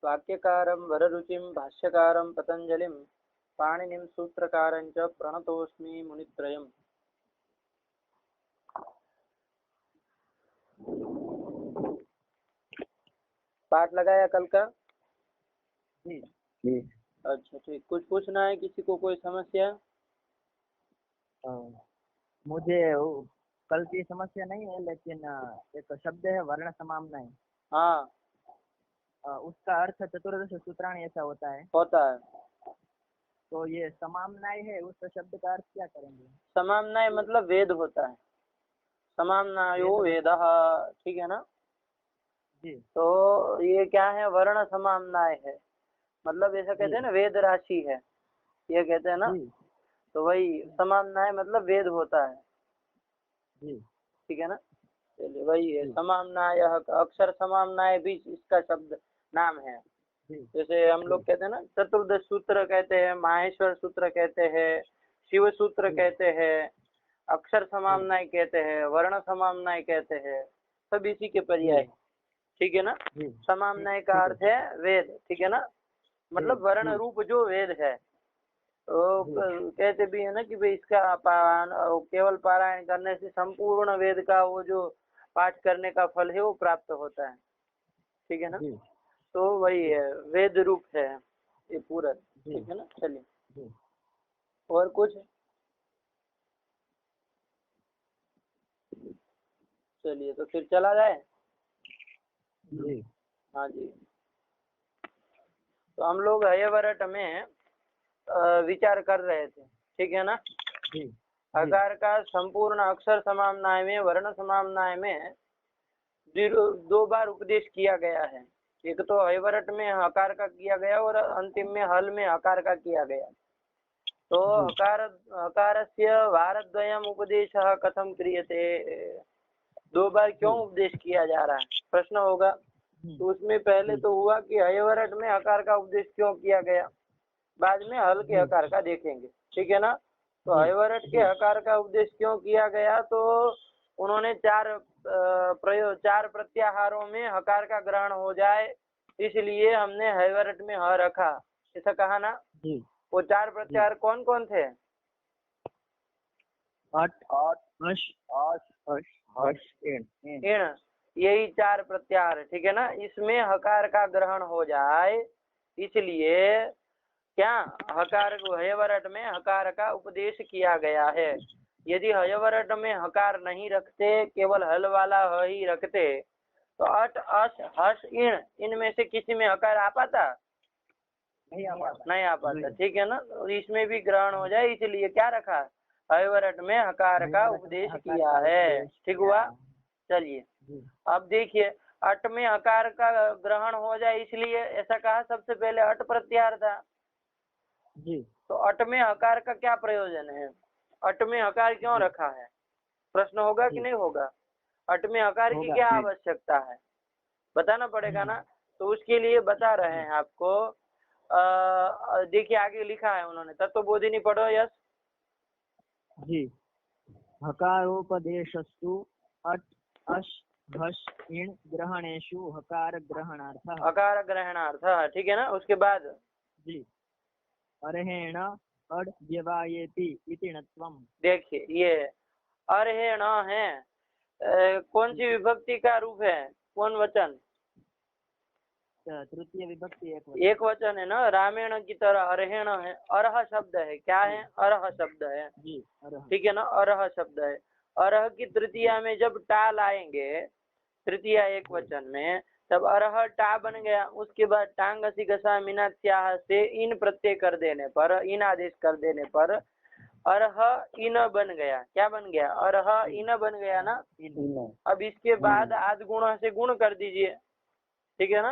वाक्यकारं वररुचिं भाष्यकारं पतंजलिं पाणिनिं सूत्रकारं च प्रणतोऽस्मि मुनित्रयम्। पाठ लगाया कल का? जी। अच्छा ठीक। कुछ पूछना है किसी को? कोई समस्या? मुझे कल की समस्या नहीं है, लेकिन एक शब्द है वर्ण समाम्नाय। हाँ, उसका अर्थ चतुर्दश सूत्राणी ऐसा होता है। तो ये समाम्नाय है, उस शब्द का अर्थ क्या करेंगे? समाम्नाय मतलब वेद होता है। समाम्नायो वेदः, ठीक है ना? जी। तो ये क्या है? वर्ण समाम्नाय है, मतलब ऐसा कहते हैं ना, वेद राशि है, ये कहते हैं ना। तो वही समाम्नाय मतलब वेद होता है, ठीक है ना? चलिए, वही है समाम्नाय। अक्षर समाम्नाय भी इसका शब्द नाम है। जैसे हम लोग कहते हैं ना, चतुर्दश सूत्र कहते हैं, माहेश्वर सूत्र कहते हैं, शिव सूत्र कहते हैं, अक्षर समाम्नाय कहते हैं, वर्ण समाम्नाय कहते हैं, सब इसी के पर्याय, ठीक है ना? समाम्नाय का अर्थ है वेद, ठीक है ना? मतलब वर्ण रूप जो वेद है। तो कहते भी है ना कि भाई इसका केवल पारायण करने से संपूर्ण वेद का वो जो पाठ करने का फल है वो प्राप्त होता है, ठीक है ना? तो वही है, वेद रूप है ये पूरा, ठीक है ना? चलिए, और कुछ? चलिए तो फिर चला जाए। हाँ जी। तो हम लोग हयवरट में विचार कर रहे थे, ठीक है ना? हकार का संपूर्ण अक्षर समाम्नाय में, वर्ण समाम्नाय में दो बार उपदेश किया गया है। एक तो हयवरट में हकार का किया गया और अंतिम में हल में हकार का किया गया। तो हकारस्य वारद्वयम् उपदेशः कथं क्रियते? दो बार क्यों उपदेश किया जा रहा है, प्रश्न होगा। तो उसमें पहले तो हुआ कि हयवरट में हकार का उपदेश क्यों किया गया, बाद में हल के हकार का देखेंगे, ठीक है ना? तो हयवरट के हकार का उपदेश क्यों किया गया? तो उन्होंने चार प्रत्याहारों में हकार का ग्रहण हो जाए, इसलिए हमने हयवरट में ह रखा, ऐसा कहा ना? वो चार प्रत्याहार कौन कौन थे? इण, यही चार प्रत्याहार, ठीक है ना? इसमें हकार का ग्रहण हो जाए, इसलिए क्या हकार को हयवरट में हकार का उपदेश किया गया है। यदि हयवरट में हकार नहीं रखते, केवल हल वाला ह ही रखते, तो अट अश हस इण, इनमें से किसी में हकार आ पाता? नहीं आ पाता, ठीक है ना? तो इसमें भी ग्रहण हो जाए, इसलिए क्या रखा? हयवरट में हकार का उपदेश किया है, ठीक हुआ? चलिए, अब देखिए, अट में हकार का ग्रहण हो जाए इसलिए ऐसा कहा, सबसे पहले अट प्रत्याहार था जी। तो अट में हकार का क्या प्रयोजन है? अट में हकार क्यों रखा है, प्रश्न होगा कि नहीं होगा? अट में हकार की क्या आवश्यकता है, बताना पड़ेगा ना। तो उसके लिए बता रहे हैं आपको। देखिए आगे लिखा है उन्होंने, तत्वबोधिनी पढ़ो यस जी। हकारोपदेशस्तु अट अश हस इण ग्रहणेषु हकार ग्रहणार्थः। हकार ग्रहणार्थः, ठीक है ना? उसके बाद जी, अर्हेण अड व्यवायेति इति णत्वम्। देखिए ये अर्हेण है, कौन सी विभक्ति का रूप है, कौन वचन? तृतीय विभक्ति एक वचन है ना, रामेण की तरह अर्हेण है, अरह शब्द है, क्या है? अरह शब्द है, ठीक है ना? अरह शब्द है। अरह की तृतीया में जब टा लाएंगे, तृतीया एक वचन में, तब अरह टा बन गया। उसके बाद टांग सी घसा मीनात्याह से इन प्रत्यय कर देने पर, इन आदेश कर देने पर अरह इन बन गया। क्या बन गया? अरह इन बन गया ना। अब इसके बाद आद गुण से गुण कर दीजिए, ठीक है ना?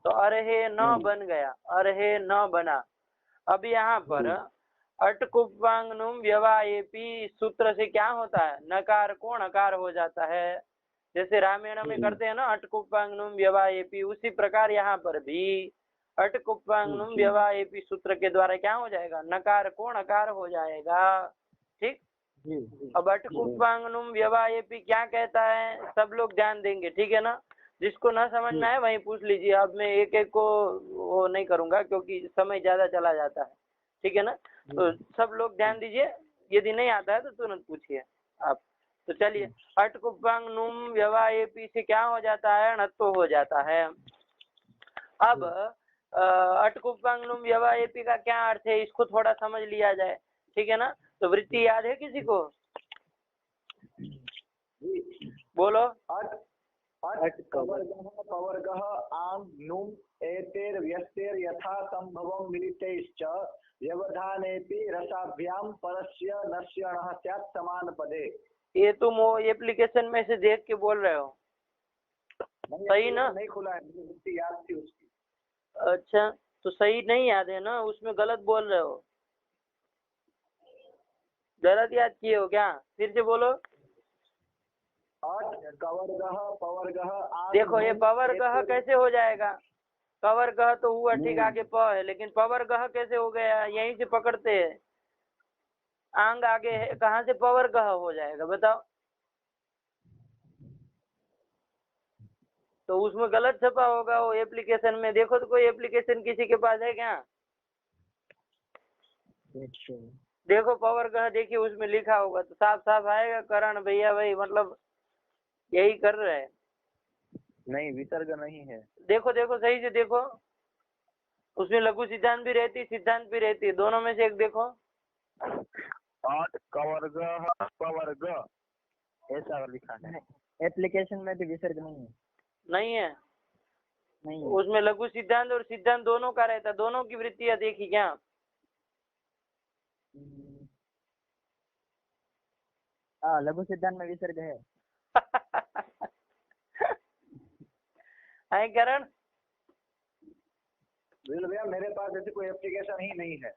तो अरहे न बन गया, अरहे न बना। अब यहाँ पर अटकुपांगनुम व्यवायेपि सूत्र से क्या होता है? नकार को नकार हो जाता है। जैसे रामायण में करते हैं ना, अटकुपांगनुम व्यवायेपि, उसी प्रकार यहाँ पर भी अटकुपांगनुम व्यवायेपि सूत्र के द्वारा क्या हो जाएगा? नकार को नकार हो जाएगा, ठीक? अब अटकुपांगनुम व्यवायेपि क्या कहता है, सब लोग ध्यान देंगे, ठीक है ना? जिसको ना समझ में आए वहीं पूछ लीजिए। अब मैं एक एक को वो नहीं करूंगा क्योंकि समय ज्यादा चला जाता है, ठीक है ना। तो सब लोग ध्यान दीजिए, यदि नहीं आता है तो तुरंत पूछिए आप। तो चलिए, अट कुपांग नुम व्यवा एपी से क्या हो जाता है, नत्तो हो जाता है। अब अट कुपांग नुम व्यवा एपी का क्या अर्थ है, इसको थोड़ा समझ लिया जाए, ठीक है ना। तो वृत्ति याद है किसी को, बोलो। अट कवर्गः आंग नुम एतेर व्यस्तेर यथा संभवं मिलितैश्च व्यवधानेपि रसाभ्याम परस्य नश्यणः स्यात् समान पदे। ये तुम वो एप्लीकेशन में से देख के बोल रहे हो, सही ना? नहीं खुला है, मुझे याद थी उसकी। अच्छा, तो सही नहीं याद है ना, उसमें गलत बोल रहे हो, गलत याद किए हो क्या? फिर से बोलो। देखो ये पवर्गह कैसे हो जाएगा, कवर्गह तो हुआ ठीक, आगे प है, लेकिन पवर्गह कैसे हो गया, यहीं से पकड़ते हैं, आंग आगे है, कहाँ से पवर्गह हो जाएगा बताओ। तो उसमें गलत छपा होगा वो एप्लीकेशन में, देखो तो कोई एप्लीकेशन किसी के पास है क्या? देखो पवर्गह, देखिए उसमें लिखा होगा तो साफ साफ आएगा। करण भैया भाई मतलब यही कर रहे हैं। नहीं, विसर्ग नहीं है। देखो देखो सही से देखो, उसमें लघु सिद्धांत भी रहती, सिद्धांत भी रहती है, दोनों में से एक देखो। कवर्ग पवर्ग ऐसा लिखा है एप्लीकेशन में भी, विसर्ग नहीं है। नहीं है, नहीं, उसमें लघु सिद्धांत और सिद्धांत दोनों का रहता, दोनों की वृत्तियां देखी क्या? हाँ, लघु सिद्धांत में विसर्ग है। है करण? भैया मेरे पास ऐसी कोई एप्लीकेशन ही नहीं है।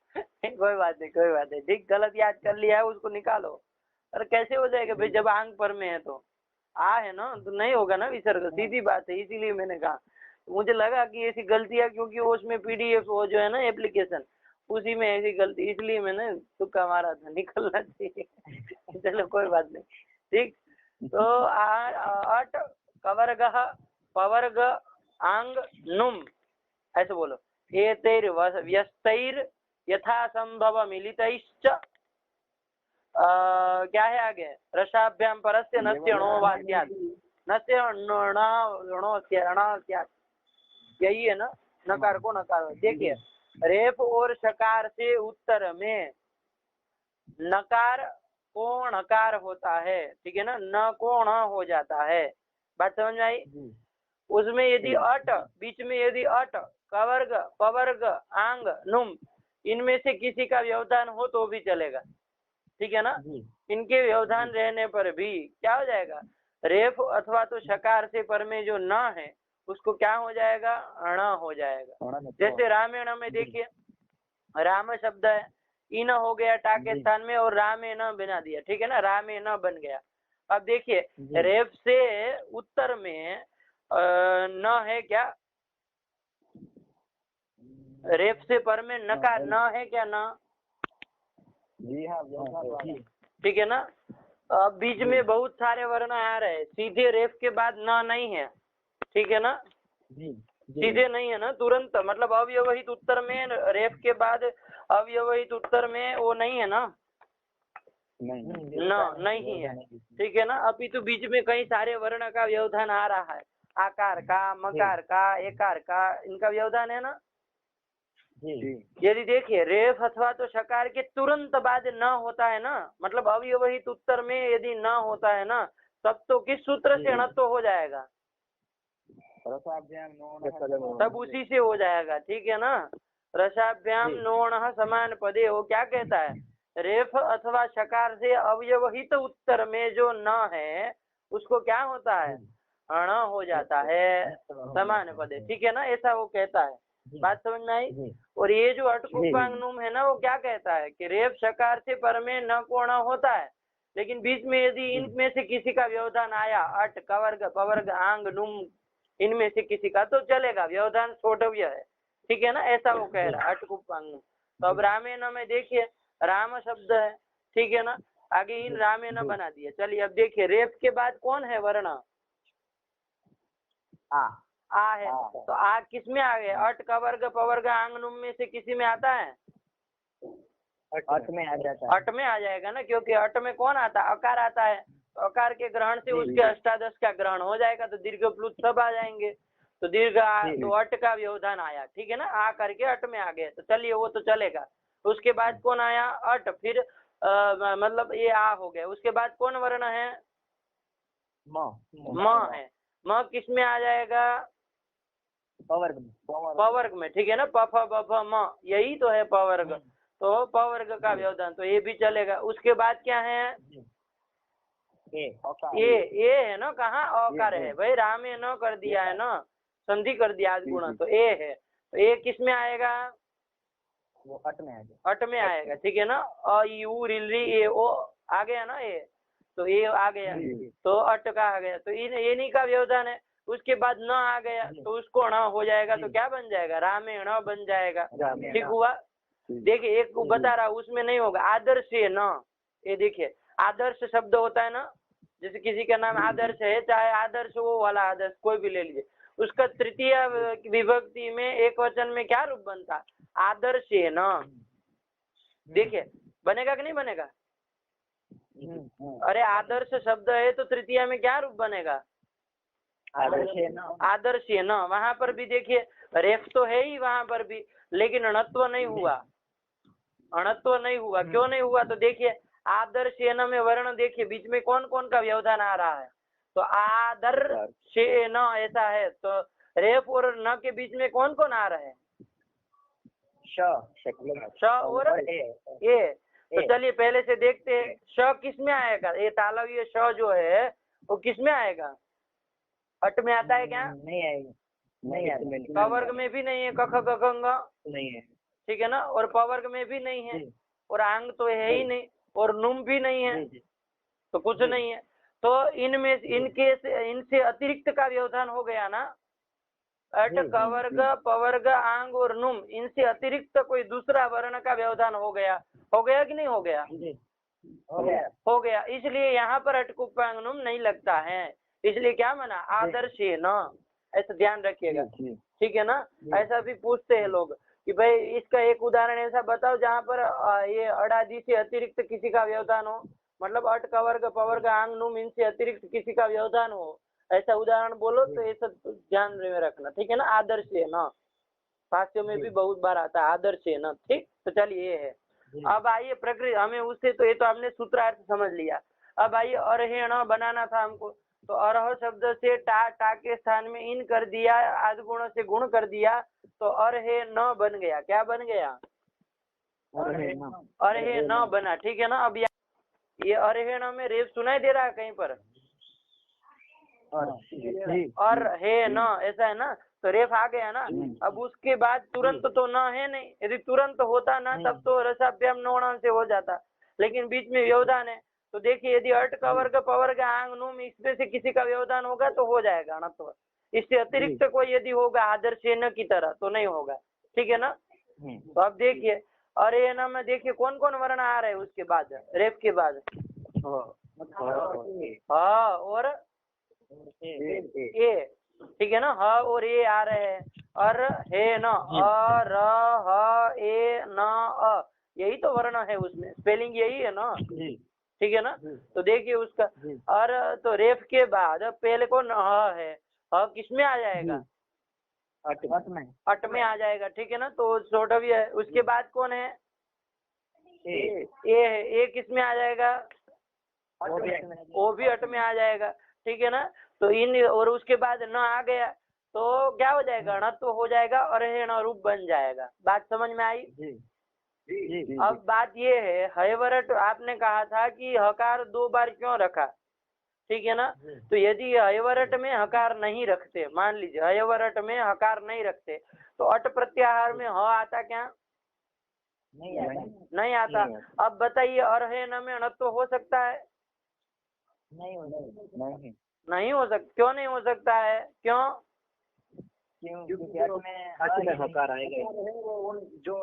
कोई बात नहीं, कोई बात नहीं, ठीक, गलत याद कर लिया है उसको निकालो। अरे कैसे हो जाएगा भाई, जब आंग पर में है तो आ है ना, तो नहीं होगा ना विसर्ग, सीधी बात है, इसीलिए मैंने कहा। मुझे लगा कि ऐसी गलतियां, क्योंकि उसमें पीडीएफ वो जो है ना एप्लीकेशन, उसी में ऐसी गलती, इसलिए मैंने तुक्का मारा था, निकलना चाहिए। चलो कोई बात नहीं, ठीक। तो अट कवर्गः पवर्ग आंग नुम, ऐसे बोलो। एतैर व्यस्तैर यथा संभव मिलितैश्च क्या है आगे, रसाभ्याम परस्य नस्य णो वाक्यात्, नस्य णो क्या, यही है ना, नकार को नकार। देखिए रेफ और शकार से उत्तर में नकार को नकार होता है, ठीक है ना, न को न हो जाता है, बात समझ में आई? उसमें यदि अट, बीच में यदि अट कवर्ग पवर्ग आंग नुम, इनमें से किसी का व्यवधान हो तो भी चलेगा, ठीक है ना। इनके व्यवधान रहने पर भी क्या हो जाएगा, रेफ अथवा तो शकार से पर में जो न है उसको क्या हो जाएगा, अण हो जाएगा। जैसे रामेण में देखिए, राम शब्द है, इन हो गया टा के स्थान में और रामे न बना दिया, ठीक है ना, रामे न बन गया। अब देखिए रेफ से उत्तर में न है क्या, रेफ से पर में नकार न है क्या, न? जी हाँ, ठीक है ना। अब बीच में बहुत सारे वर्ण आ रहे हैं, सीधे रेफ के बाद न नहीं है, ठीक है ना, सीधे नहीं है ना, तुरंत, मतलब अव्यवहित उत्तर में रेफ के बाद अव्यवहित उत्तर में वो नहीं है ना, नहीं है, ठीक है ना। अभी तो बीच में कई सारे वर्ण का व्यवधान आ रहा है, आकार का, मकार का, एकार का, इनका व्यवधान है ना। यदि देखिए रेफ अथवा तो शकार के तुरंत बाद न होता है ना, मतलब अव्यवहित उत्तर में यदि न होता है ना, तब तो किस सूत्र से ण तो हो जाएगा, तब उसी से हो जाएगा, ठीक है ना। रसाभ्याम नोण समान पदे, वो क्या कहता है, रेफ अथवा शकार से अव्यवहित उत्तर में जो न है उसको क्या होता है, अण हो जाता है समान पदे, ठीक है ना, ऐसा वो कहता है, बात समझ में आई? और ये जो अटकुपांगनुम है ना, वो क्या कहता है कि रेफ शकार से पर में न को ण होता है, लेकिन बीच में यदि इनमें से किसी का व्यवधान आया, अट कवर्ग पवर्ग आंग नुम, इनमें से किसी का तो चलेगा, व्यवधान छोटव्य है, ठीक है ना, ऐसा वो कह रहा है अटकुपांगनुम। तो अब रामेण में देखिए राम शब्द है, ठीक है ना, आगे इन रामेण बना दिया। चलिए अब देखिए रेफ के बाद कौन है वर्ण, आ है, तो आ किस में आ गया? अट का वर्ग पवर्ग आंग नुम में से किसी में आता है? अट में आ जाता है। अट में आ जाएगा ना, क्योंकि अट में कौन आता है? अकार आता है। तो अकार के ग्रहण से उसके अष्टादश का ग्रहण हो जाएगा, तो दीर्घ प्लुत सब आ जाएंगे। तो दीर्घ तो अट का व्यवधान आया, ठीक है ना, आ करके अट में आ गए, तो चलिए वो तो चलेगा। उसके बाद कौन आया? अट, फिर मतलब ये आ हो गया। उसके बाद कौन वर्ण है? म है। म किस में आ जाएगा? पवर्ग में। पवर्ग में, ठीक है ना, प फ ब फ म, यही तो है पवर्ग। तो पवर्ग का व्यवधान, तो ये भी चलेगा। उसके बाद क्या है? ए है ना, कहाँ अकार है भाई? राम ने न कर दिया है ना, संधि कर दिया आज गुणा, तो ए है। तो ए किस में आएगा? वो अट में आएगा। अट में आएगा, ठीक है ना। अ यू रिल री ए ओ आ गया ना ए, तो ए आ गया, तो अट का आ गया, तो ये नहीं का व्यवधान है। उसके बाद न आ गया, तो उसको न हो जाएगा, तो क्या बन जाएगा? रामेण बन जाएगा, ठीक हुआ। देखिए एक को बता रहा, उसमें नहीं होगा। आदर्श है न, ये देखिए आदर्श शब्द होता है ना, जैसे किसी का नाम आदर्श है, चाहे आदर्श वो वाला आदर्श कोई भी ले लीजिए, उसका तृतीय विभक्ति में एक वचन में क्या रूप बनता? आदर्श है न। देखिए बनेगा कि नहीं बनेगा? अरे आदर्श शब्द है तो तृतीय में क्या रूप बनेगा? आदर्श है न। वहां पर भी देखिए रेफ तो है ही वहां पर भी, लेकिन अणत्व नहीं हुआ। अणत्व नहीं हुआ, क्यों नहीं हुआ? तो देखिए आदर्श न में वर्ण देखिए बीच में कौन कौन का व्यवधान आ रहा है, तो आदर से न ऐसा है, तो रेफ और न के बीच में कौन कौन आ रहा है? श और ए। तो चलिए पहले से देखते हैं, श किस में आएगा? ये तालव्य श जो है वो किस में आएगा? अट में आता है क्या? नहीं आएगा, नहीं आता। पवर्ग में भी नहीं है, कख गंग नहीं है, ठीक है ना, और पवर्ग में भी नहीं है, और आंग तो है ही नहीं, और नुम भी नहीं है, तो कुछ नहीं है। तो इनमें इनसे अतिरिक्त का व्यवधान हो गया ना। अट कवर्ग पवर्ग आंग और नुम, इनसे अतिरिक्त कोई दूसरा वर्ण का व्यवधान हो गया कि नहीं हो गया? हो गया। इसलिए यहाँ पर अटकुपांग नुम नहीं लगता है, इसलिए क्या माना? आदर्श है न, ऐसा ध्यान रखिएगा, ठीक है ना। ऐसा भी पूछते हैं लोग कि भाई इसका एक उदाहरण ऐसा बताओ जहाँ पर ये अड़ादी से अतिरिक्त किसी का व्यवधान हो, मतलब अट कवर्ग पवर्ग आंग नुम इनसे अतिरिक्त किसी का व्यवधान हो, ऐसा उदाहरण बोलो, तो ये सब ध्यान में रखना, ठीक है ना। आदर्श है न, भाष्य में भी बहुत बार आता है आदर्श है न, ठीक। तो चलिए ये है। अब आइए प्रकृति, हमें उससे तो ये तो हमने सूत्रार्थ समझ लिया। अब आइए अरहेण बनाना था हमको, तो अरह शब्द से टा के स्थान में इन कर दिया, आदि गुण से गुण कर दिया, तो अरहे न बन गया। क्या बन गया? अरहे न बना, ठीक है ना। अब ये अरहेण में रेफ सुनाई दे रहा है कहीं पर? और है न, ऐसा है ना, तो रेफ आ गया ना। अब उसके बाद तुरंत तो न है नहीं, यदि तुरंत होता ना तब तो रसाभ्याम नोण से हो जाता, लेकिन बीच में व्यवधान है। तो देखिए यदि अट कवर्ग पवर्ग आंग नुम इसमें से किसी का व्यवधान होगा तो हो जाएगा अणत्व। इससे अतिरिक्त कोई यदि होगा आदर्श न की तरह तो नहीं होगा, ठीक है ना। तो अब देखिए अरे न में देखिए कौन कौन वर्ण आ रहे हैं उसके बाद, रेफ के बाद। हाँ और ए, ठीक है ना, ह और ए आ रहे हैं। अर हे न, अ र ह ए न अ, यही तो वर्ण है उसमें, स्पेलिंग यही है ना, ठीक है ना। तो देखिए उसका और तो रेफ के बाद पहले कौन ह है, ह किस में आ जाएगा? अट में आ जाएगा, ठीक है ना। तो छोटा भी है। उसके बाद कौन है? ए है। ए किस में आ जाएगा? वो भी अट में आ जाएगा, ठीक है ना। तो इन और उसके बाद न आ गया तो क्या हो जाएगा? अणत्व हो जाएगा और हेण रूप बन जाएगा। बात समझ में आई? अब बात ये है, हयवरट आपने कहा था कि हकार 2 बार क्यों रखा, ठीक है ना। तो यदि हयवरट में हकार नहीं रखते, मान लीजिए हयवरट में हकार नहीं रखते, तो अट प्रत्याहार में ह आता क्या? नहीं आता। अब बताइए अरहेण में अणत्व हो सकता है? नहीं हो सकता। क्यों नहीं हो सकता है? क्यों? क्योंकि हकार आएगा, जो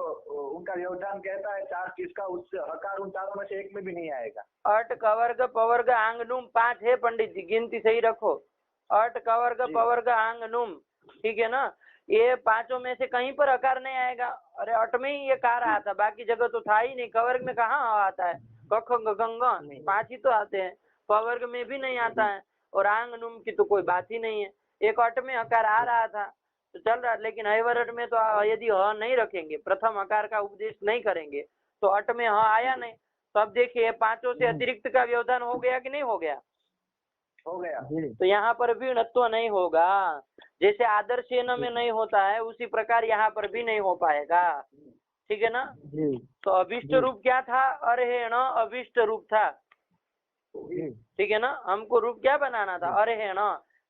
उनका व्यवधान कहता है 4 चीज का, उससे हकार उन चारों में से एक में भी नहीं आएगा। अट कवर्ग पवर्ग आंग नुम 5 है पंडित जी, गिनती सही रखो। अट, कवर्ग, पवर्ग, आंग, नुम, ठीक है ना। ये पांचों में से कहीं पर अकार नहीं आएगा। अरे अट में ही ये कार आता, बाकी जगह तो था ही नहीं। कवर्ग में कहाँ आता है, कख गंगा, 5 ही तो आते हैं। पवर्ग में भी नहीं आता है, और आंग नुम की तो कोई बात ही नहीं है। एक अट में अकार आ रहा था तो चल रहा, लेकिन हयवरट में तो यदि ह नहीं रखेंगे, प्रथम अकार का उपदेश नहीं करेंगे, तो अट में ह आया नहीं। तो अब देखिए पांचों से अतिरिक्त का व्यवधान हो गया कि नहीं हो गया? हो गया। तो यहाँ पर भी णत्व नहीं होगा। जैसे आदर्शेन में नहीं होता है, उसी प्रकार यहाँ पर भी नहीं हो पाएगा, ठीक है ना। तो अभिष्ट रूप क्या था? अरहेण अभिष्ट रूप था, ठीक है ना। हमको रूप क्या बनाना था? अरहेण,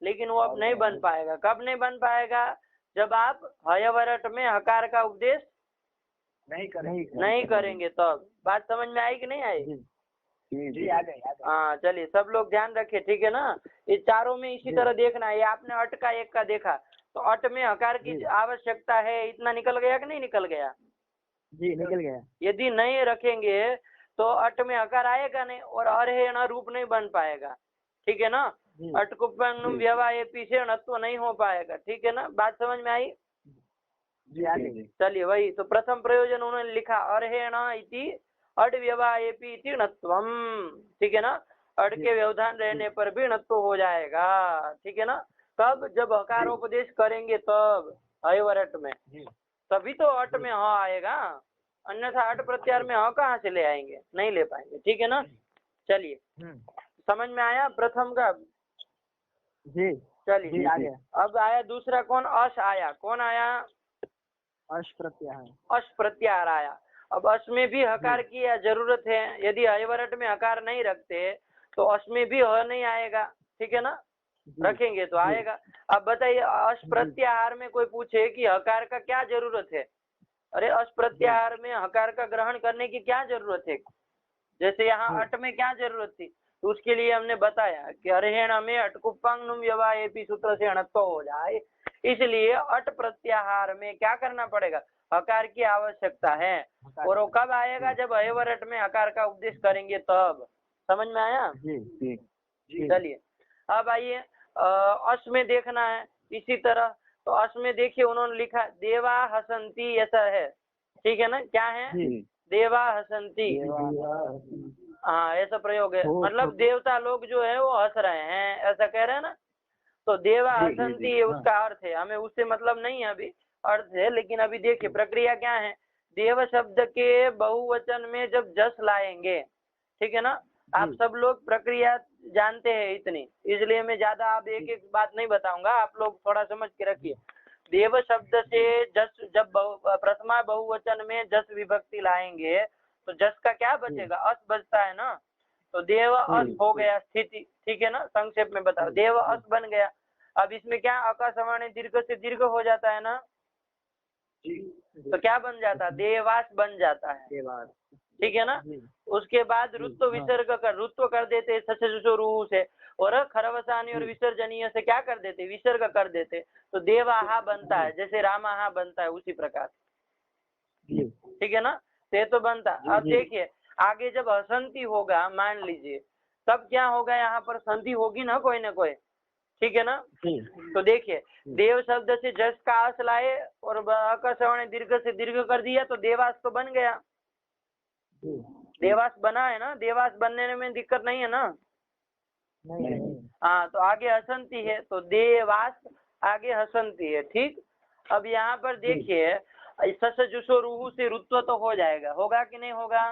लेकिन वो अब नहीं बन पाएगा। कब नहीं बन पाएगा? जब आप हयवरट में हकार का उपदेश नहीं करेंगे तब। बात समझ में आई कि नहीं आई? जी आ गई। हाँ चलिए, सब लोग ध्यान रखे, ठीक है ना। ये चारों में इसी तरह देखना है। ये आपने अट का एक का देखा, तो अट में हकार की आवश्यकता है, इतना निकल गया कि नहीं निकल गया? जी निकल गया। यदि नहीं रखेंगे तो अट में हकार आएगा नहीं, और अरहेण रूप नहीं बन पाएगा, ठीक है ना। अटकुपंगनुम व्यवाये पीछे णत्व नहीं हो पाएगा, ठीक है ना। बात समझ में आई? जी आ गई। चलिए, वही तो प्रथम प्रयोजन उन्होंने लिखा, अरहेण इति अड व्यवायेपि इति णत्वम, ठीक है ना। अड के व्यवधान रहने पर भी णत्व हो जाएगा, ठीक है ना। कब? जब हकारोपदेश करेंगे तब, हयवरट में, तभी तो अट में ह आएगा। अन्यथा अट प्रत्यार में ह कहाँ से ले आएंगे? नहीं ले पाएंगे, ठीक है ना। चलिए, समझ में आया प्रथम का? जी चलिए आ गया। अब आया दूसरा, कौन? अश आया। कौन आया? अश प्रत्याहार। अश प्रत्याहार आया। अब अश में भी हकार की जरूरत है। यदि हयवरट में हकार नहीं रखते तो अश में भी ह नहीं आएगा, ठीक है ना। रखेंगे तो आएगा। अब बताइए, अश प्रत्याहार में कोई पूछे कि हकार का क्या जरूरत है? अरे अश प्रत्याहार में हकार का ग्रहण करने की क्या जरूरत है? जैसे यहाँ अट में क्या जरूरत थी, तो उसके लिए हमने बताया कि अरहेण में अटकुपांगनुम व्यवायेपि सूत्र से अणत्व हो जाए, इसलिए अट प्रत्याहार में क्या करना पड़ेगा? हकार की आवश्यकता है। और वो कब आएगा? जब हयवरट में हकार का उपदेश करेंगे तब। समझ में आया? चलिए, अब आइए अश में देखना है इसी तरह। तो अश में देखिए उन्होंने लिखा देवा हसंती, ऐसा है, ठीक है ना। क्या है? देवा हसंती, हाँ ऐसा प्रयोग है। मतलब देवता लोग जो है वो हंस रहे हैं, ऐसा कह रहे हैं ना। तो देवा हसंती उसका अर्थ है, हमें उससे मतलब नहीं है अभी, अर्थ है। लेकिन अभी देखिए प्रक्रिया क्या है। देव शब्द के बहुवचन में जब जस लाएंगे, ठीक है ना। आप सब लोग प्रक्रिया जानते हैं इतनी, इसलिए मैं ज्यादा आप एक एक बात नहीं बताऊंगा, आप लोग थोड़ा समझ के रखिए। देव शब्द से जस, जब प्रथमा बहुवचन में जस विभक्ति लाएंगे तो जस का क्या बचेगा? अस बचता है ना। तो देव अस हो गया स्थिति, ठीक है ना। संक्षेप में बताओ, देव अस बन गया। अब इसमें क्या आकाशवाणी दीर्घ से दीर्घ हो जाता है ना, तो क्या बन जाता है? देवास बन जाता है, ठीक है ना। उसके बाद रुत्व विसर्ग कर, रुत्व कर देते सचो से, और खरवसानी और विसर्जनीय से क्या कर देते? विसर्ग कर देते। तो देवाहा बनता है, जैसे रामाहा बनता है उसी प्रकार, ठीक है ना। ते तो बनता। अब देखिए आगे जब हसंती होगा, मान लीजिए, तब क्या होगा? यहाँ पर संधि होगी ना कोई ठीक है ना। तो देखिए देव शब्द से जस का अस लाए और आकाशवाणी दीर्घ से दीर्घ कर दिया, तो देवास तो बन गया। देवास बना है ना, देवास बनने में दिक्कत नहीं है ना। हाँ, तो आगे हसंती है, तो देवास आगे हसंती है, ठीक। अब यहाँ पर देखिए सस जुसो रूहु से रुत्व तो हो जाएगा, होगा कि नहीं होगा?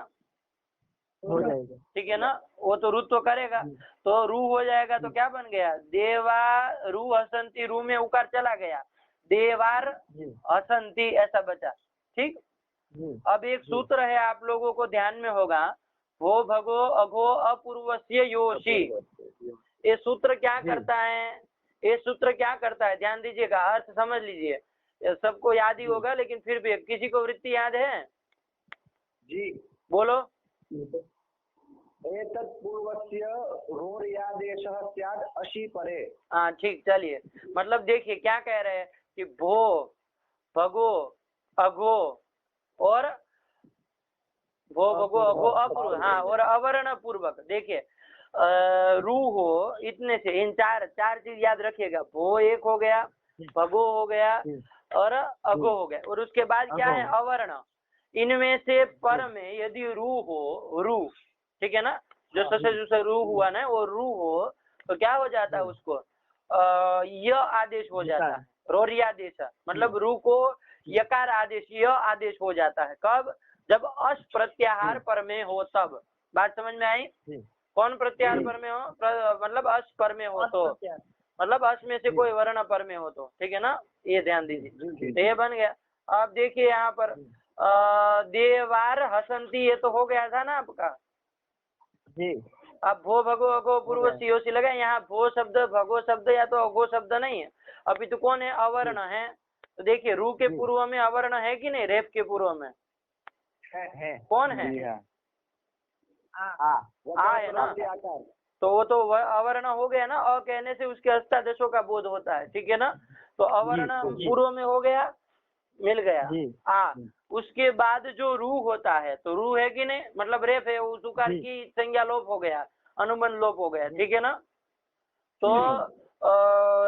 हो जाएगा, ठीक है ना। वो तो रुत्व करेगा, तो रू हो जाएगा। तो क्या बन गया? देवा रू हसंती, रू में उकार चला गया, देवार हसंती ऐसा बचा, ठीक। अब एक सूत्र है आप लोगों को ध्यान में होगा, भो भगो अघो अपूर्वस्य योषि। ये सूत्र क्या करता है? ये सूत्र क्या करता है? ध्यान दीजिएगा, अर्थ समझ लीजिए। सबको याद ही होगा, लेकिन फिर भी किसी को वृत्ति याद है? जी बोलो। एतत्पूर्वस्य रोर्यादेशः स्यात् अशि परे। हाँ ठीक, चलिए। मतलब देखिए क्या कह रहे हैं कि भो भगो अघो और भो भगो अघो अपूर्व, हाँ, और अवर्ण पूर्वक। देखिए रू हो, इतने से इन चार चीज याद रखिएगा। भो एक हो गया, भगो हो गया और अगो हो गया, और उसके बाद क्या है अवर्ण। इनमें से पर में यदि रू हो, रू, ठीक है ना, जो सबसे रू हुआ ना वो रू हो तो क्या हो जाता है उसको य आदेश हो जाता है, रोरियादेश, मतलब रू को यकार आदेश य आदेश हो जाता है। कब? जब अश प्रत्याहार पर में हो तब। बात समझ में आई? कौन प्रत्याहार पर में हो? मतलब अश पर में हो तो, मतलब अश में से कोई वर्ण पर में हो तो, ठीक है ना, ये ध्यान दीजिए। तो ये बन गया। अब देखिए यहाँ पर देवार हसंती, ये तो हो गया था ना आपका जी। अब भो भगो अगो पूर्व सीओसी लगा, यहाँ भो शब्द भगो शब्द या तो अगो शब्द नहीं है, अभी तो कौन है? अवर्ण है। तो देखिए रू के पूर्व में अवर्ण है कि नहीं? रेफ के पूर्व में है। कौन है? आ है ना, तो वो तो अवर्ण हो गया ना। अ कहने से उसके अष्टादशों का बोध होता है, ठीक है ना। तो अवर्ण पूर्व में हो गया, मिल गया आ। उसके बाद जो रू होता है तो रू है कि नहीं, मतलब रेफ है, उस उकार की संज्ञा लोप हो गया, अनुबंध लोप हो गया, ठीक है ना। तो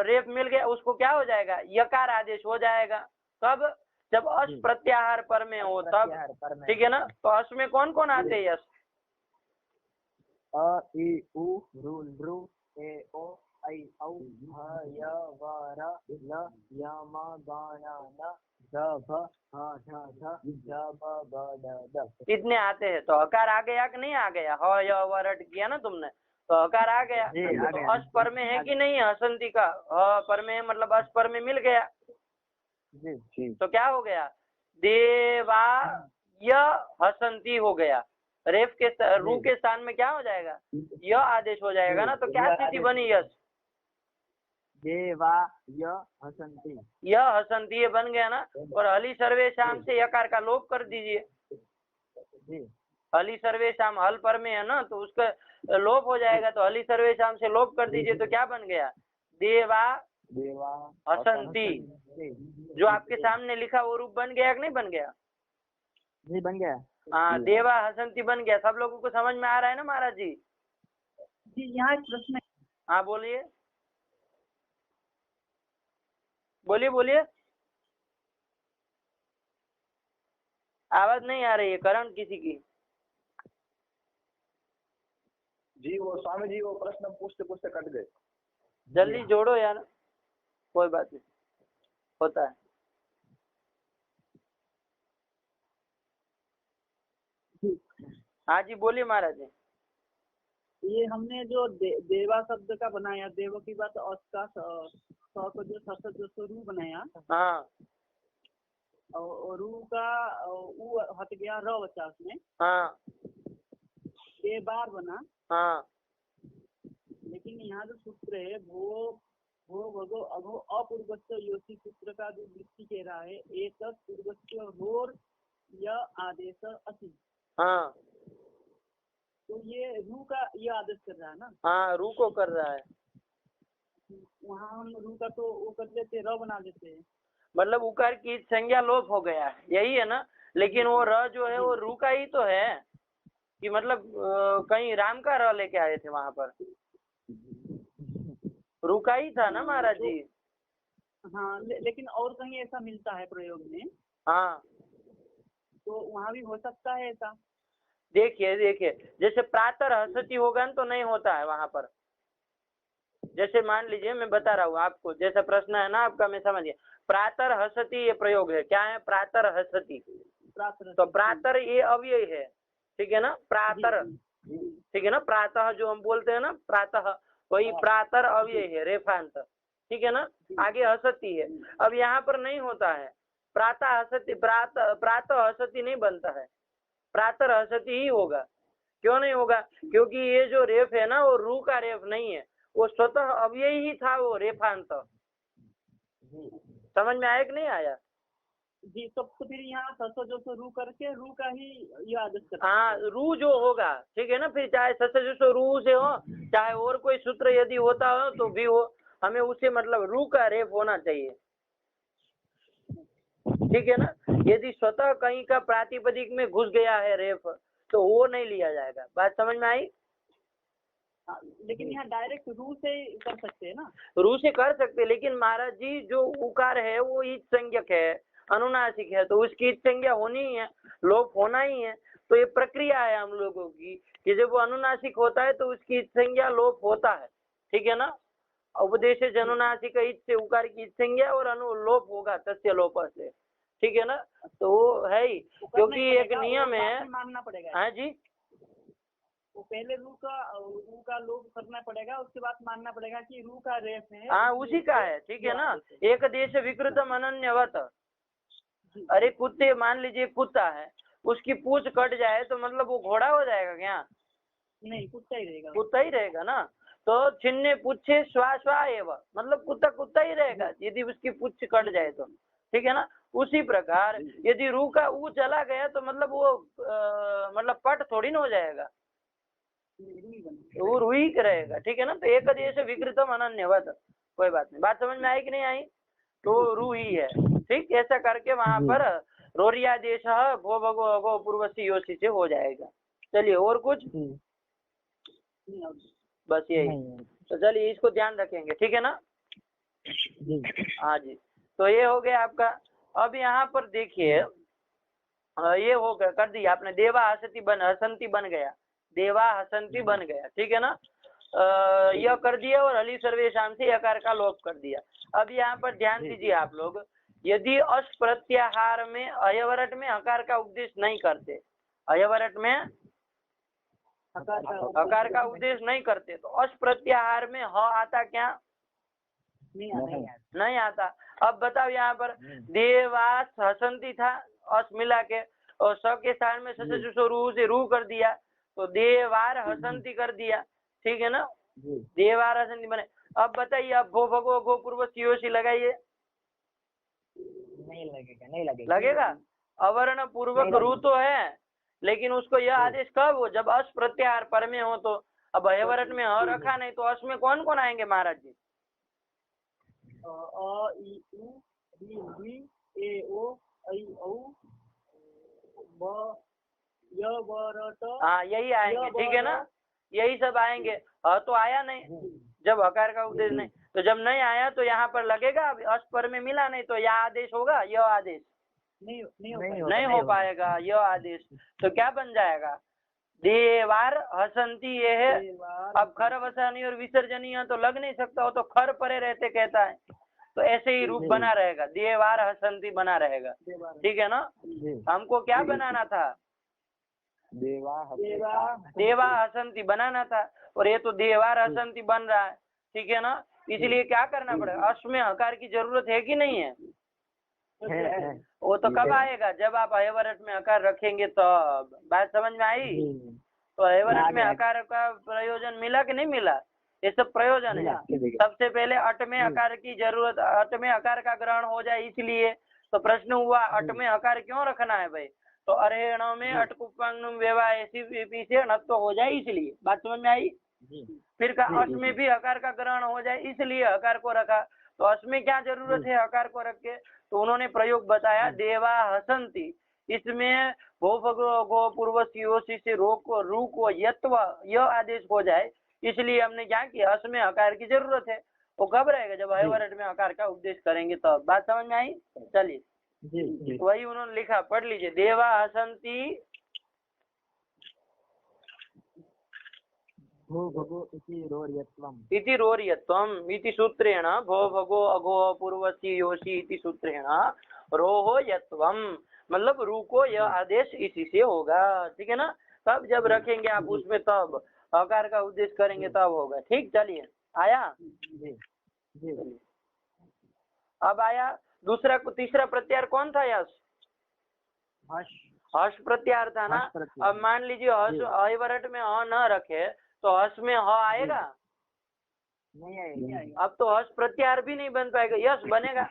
रेफ मिल गया, उसको क्या हो जाएगा? यकार आदेश हो जाएगा। कब? जब अश प्रत्याहार पर में हो तब, ठीक है ना। तो अश में कौन कौन आते हैं? यश अ इ उ रू रू ए ओ ऐ औ ह य व र ल य म ग न न ध भ ह ढ ढ ज ब ब ड द, इतने आते हैं। तो हकार आ गया कि नहीं आ गया? ह य व र किया ना तुमने, तो हकार आ गया। तो अश पर में है कि नहीं? हसंती का ह पर में है, मतलब अश पर में मिल गया। तो क्या हो गया? देवा य हसंती हो गया। रेफ के रू के स्थान में क्या हो जाएगा? यह आदेश हो जाएगा ना। तो क्या स्थिति बनी? यश देवा य हसंती, यह हसंती ये बन गया ना। और हली सर्वेशाम से यकार का लोप कर दीजिए। हली सर्वेशाम हल पर में है ना, तो उसका लोप हो जाएगा। तो हली सर्वेशाम से लोप कर दीजिए, तो क्या बन गया? देवा हसंती। जो आपके सामने लिखा वो रूप बन गया कि नहीं बन गया? जी बन गया। हाँ, देवा हसंती बन गया। सब लोगों को समझ में आ रहा है ना महाराज जी? जी यहाँ एक प्रश्न है। हाँ बोलिए बोलिए बोलिए, आवाज नहीं आ रही है करण किसी की। जी वो स्वामी जी वो प्रश्न पूछते पूछते कट गए। जल्दी जोड़ो यार, कोई बात नहीं, होता है। हाँ जी बोलिए महाराज जी। ये हमने जो देवा शब्द का बनाया, देव की बात उसका को जो रू बनाया, हाँ, और रू का ऊ हट गया, र बचा उसमें, हाँ, देवार बना। हाँ, लेकिन यहाँ जो सूत्र है वो भगो अगो अपूर्वस्य योसी सूत्र का जो दृष्टि कह रहा है, एक पूर्वस्य रोर या आदेश अति। हाँ, तो ये रू का ये आदेश कर रहा है ना। हाँ, रू को कर रहा है। वहाँ हम रू का तो वो कर देते, र बना देते हैं, मतलब उकार की संज्ञा लोप हो गया है, यही है ना। लेकिन वो र जो है वो रू का ही तो है, कि मतलब कहीं राम का र लेके आए थे वहां पर, रू का ही था ना महाराज जी। हाँ लेकिन और कहीं ऐसा मिलता है प्रयोग में। हाँ, तो वहाँ भी हो सकता है ऐसा। देखिए देखिए, जैसे प्रातर हसती होगा ना तो नहीं होता है वहां पर। जैसे मान लीजिए मैं बता रहा हूँ आपको, जैसा प्रश्न है ना आपका, मैं समझिए। प्रातर हसती ये प्रयोग है, क्या है? प्रातर हसती। तो प्रातर ये अव्यय है, ठीक है ना। प्रातर, ठीक है ना। प्रातः जो हम बोलते हैं ना, प्रातः, वही प्रातर अव्यय है, रेफांत, ठीक है ना। आगे हसती है। अब यहाँ पर नहीं होता है प्रातः हसती, प्रातः हसती नहीं बनता है, प्रातर हसती ही होगा। क्यों नहीं होगा? क्योंकि ये जो रेफ है ना वो रू का रेफ नहीं है, वो स्वतः अव्यय ही था, वो रेफांत। समझ में आया कि नहीं आया? जी, तो फिर यहाँ जो रू करके रू का ही ये आदेश करते। हाँ, रू जो होगा, ठीक है ना। फिर चाहे जो रू से हो, चाहे और कोई सूत्र यदि होता हो तो भी हो, हमें उसे मतलब रू का रेफ होना चाहिए, ठीक है ना। यदि स्वतः कहीं का प्रातिपदिक में घुस गया है रेफ तो वो नहीं लिया जाएगा। बात समझ में आई? हाँ, लेकिन यहाँ डायरेक्ट रू से कर सकते हैं ना। रू से कर सकते, लेकिन महाराज जी जो उकार है वो ईच संज्ञक है, अनुनासिक है, तो उसकी ईच संज्ञा होनी ही है, लोप होना ही है। तो ये प्रक्रिया है हम लोगों की कि जब वो अनुनासिक होता है तो उसकी ईच संज्ञा लोप होता है, ठीक है ना। उपदेश अनुनासिक ईच से उकार की ईच संज्ञा और अनुलोप होगा तस्य लोप से, ठीक है ना। तो वो है ही, क्योंकि एक नियम है। मानना पड़ेगा। हाँ जी, वो पहले रू का लोप करना पड़ेगा, उसके बाद मानना पड़ेगा कि रू का रेफ है। हाँ उसी का है, ठीक है ना। एक देश विकृतम अनन्यवत। अरे कुत्ते, मान लीजिए कुत्ता है, उसकी पूंछ कट जाए तो मतलब वो घोड़ा हो जाएगा क्या? नहीं, कुत्ता ही रहेगा। कुत्ता ही रहेगा ना। तो छिन्ने पूछे श्वा श्वा एवं, मतलब कुत्ता कुत्ता ही रहेगा यदि उसकी पूंछ कट जाए तो, ठीक है ना। उसी प्रकार यदि रू का ऊ चला गया तो मतलब वो मतलब पट थोड़ी ना हो जाएगा, वो रूही रहेगा, ठीक है ना। तो एक देश विकृतम अनन्यवत, कोई बात नहीं। बात समझ में आई कि नहीं आई? तो रूही है, ठीक। ऐसा करके वहां पर रोरिया देश गो भगो अगो पूर्वसी योशी से हो जाएगा। चलिए और कुछ, बस यही। तो चलिए इसको ध्यान रखेंगे, ठीक है ना। हाँ जी, तो ये हो गया आपका। अब यहाँ पर देखिए, ये हो गया, कर दिया आपने, देवा हसंती बन गया, देवा हसंती बन गया, ठीक है ना। यह कर दिया और हली सर्वेशाम से यकार का लोप कर दिया। अब यहाँ पर ध्यान दीजिए आप लोग, यदि अश प्रत्याहार में अयवरट में हकार का उपदेश नहीं करते, अयवरट में हकार का उपदेश नहीं करते, तो अश प्रत्याहार में ह आता क्या? नहीं आता। अब बताओ यहाँ पर देवास हसंती था, अश मिला के, और स के स्थान में रू से रू कर दिया, तो देवार हसंती कर दिया, ठीक है ना। देवार हसंती बने। अब बताइए, अब भो भगो गो पूर्व सीओसी लगाइए। नहीं लगेगा, नहीं लगेगा। लगेगा। अवर्ण पूर्वक रू तो है, लेकिन उसको यह आदेश कब हो? जब अश प्रत्याहार पर में हो। तो अब अयवरट में ह रखा नहीं, तो अश में कौन कौन आएंगे महाराज जी? अ ई उ री ए ओ ऐ औ ब य व र ट। हाँ यही आएंगे, ठीक है ना, यही सब आएंगे। तो आया नहीं जब हकार का उपदेश नहीं, तो जब नहीं आया तो यहाँ पर लगेगा। अब अश पर में मिला नहीं, तो यह आदेश होगा, यह आदेश नहीं हो पाएगा, यह आदेश। तो क्या बन जाएगा? देवार हसंती ये है। अब खर वसानी और विसर्जनीय तो लग नहीं सकता, हो तो खर परे रहते कहता है, तो ऐसे ही रूप बना रहेगा, देवार हसंती बना रहेगा, ठीक है ना। हमको क्या बनाना था? देवा हसंती बनाना था, और ये तो देवार हसंती बन रहा है, ठीक है ना। इसलिए क्या करना पड़ेगा? अश में हकार की जरूरत है कि नहीं है? वो तो कब आएगा? जब आप अयवरट में हकार रखेंगे तब। बात समझ में आई? तो अयवरट में हकार का प्रयोजन मिला कि नहीं मिला? ये सब प्रयोजन है। सबसे पहले अट में हकार की जरूरत, अट में हकार का ग्रहण हो जाए, इसलिए तो प्रश्न हुआ अट में हकार क्यों रखना है भाई? तो अरेण में अटकुपांगनुम व्यवहार ऐसी पीछे नत्व हो जाए, इसलिए। बात समझ में आई? फिर का अश में भी हकार का ग्रहण हो जाए, इसलिए हकार को रखा। तो अश में क्या जरूरत है हकार को रख के? तो उन्होंने प्रयोग बताया, देवा हसंती, इसमें भो भगो गो पूर्व सीओसी से रू को यत्व यह आदेश हो जाए, इसलिए हमने क्या किया? अश में हकार की जरूरत है। वो कब रहेगा? जब अयवरट में हकार का उपदेश करेंगे तब। बात समझ में आई? चलिए वही उन्होंने लिखा, पढ़ लीजिए। देवा हसंती भो भगो इति रोर्यत्वम इति सूत्रेण भो भगो अघो पूर्वसी योशी इति सूत्रेण रोहो यत्वम, मतलब रू को यह आदेश इसी से होगा, ठीक है ना। तब जब रखेंगे आप उसमें, तब हकार का उद्देश्य करेंगे तब होगा, ठीक। चलिए आया। अब आया दूसरा, तीसरा प्रत्याहार कौन था? यश, हर्ष प्रत्याहार था ना। अब मान लीजिए हर्ष अयवरट में ह न रखे तो हर्ष में ह आएगा? नहीं आएगा। अब तो हर्ष प्रत्याहार भी नहीं बन पाएगा, यश बनेगा,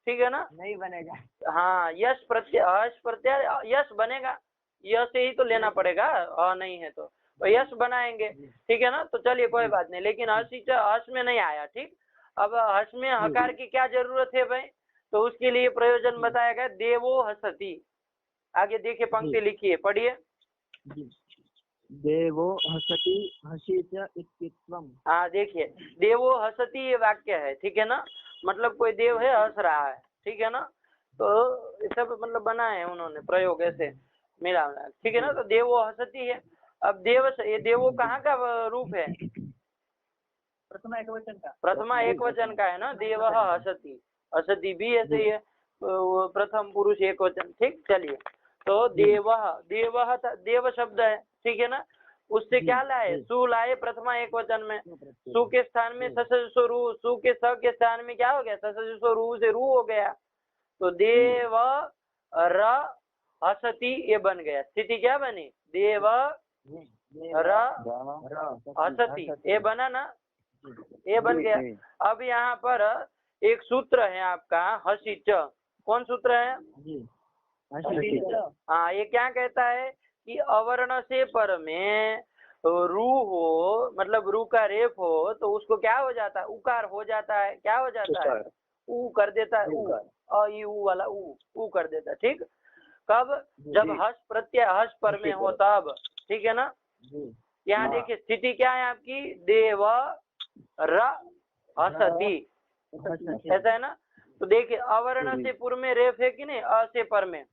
ठीक है ना। नहीं बनेगा। हाँ यश हर्ष प्रत्याहार यश बनेगा, यश से ही तो लेना पड़ेगा, नहीं है तो यश बनाएंगे, ठीक है ना। तो चलिए कोई बात नहीं, लेकिन हर्ष में नहीं आया, ठीक। अब हर्ष में हकार की क्या जरूरत है भाई? तो उसके लिए प्रयोजन बताया गया, देवो हसती। आगे देखिए पंक्ति लिखिए, पढ़िए। देवो हसति हसी च इत्युक्तम्। हाँ देखिए, देवो हसती ये वाक्य है, ठीक है ना, मतलब कोई देव है हंस रहा है, ठीक है ना, तो ये सब मतलब बनाए हैं उन्होंने प्रयोग ऐसे मिला मिला, ठीक है ना। तो देवो हसती है। अब ये देवो कहाँ का रूप है? प्रथमा एक वचन का। प्रथमा एक वचन का है ना, देव हसती, हसती भी ऐसे ही है, तो प्रथम पुरुष एक वचन, ठीक। चलिए, तो देव शब्द है, ठीक है ना, उससे क्या लाए? सु लाए प्रथमा एक वचन में, सु के स्थान में ससजसो रू, सु के स के स्थान में क्या हो गया? ससजसो रू से रू हो गया, तो देव र हसती ये बन गया। स्थिति क्या बनी? देव र हसती ये बना ना, ये बन गया। अब यहाँ पर एक सूत्र है आपका हसी च, कौन सूत्र है? हाँ, ये क्या कहता है कि अवर्ण से पर में रू हो, मतलब रू का रेफ हो, तो उसको क्या हो जाता है? उकार हो जाता है। क्या हो जाता है? ऊ कर देता है, ऊ ऊ वाला ऊ कर देता है, ठीक। कब? जब हस प्रत्यय हस पर में हो तब, ठीक है ना। यहाँ देखिए स्थिति क्या है आपकी? देव र हसती, ऐसा है ना। तो देखिए अवर्ण से पूर्व में रेफ है कि नहीं? अ से पर में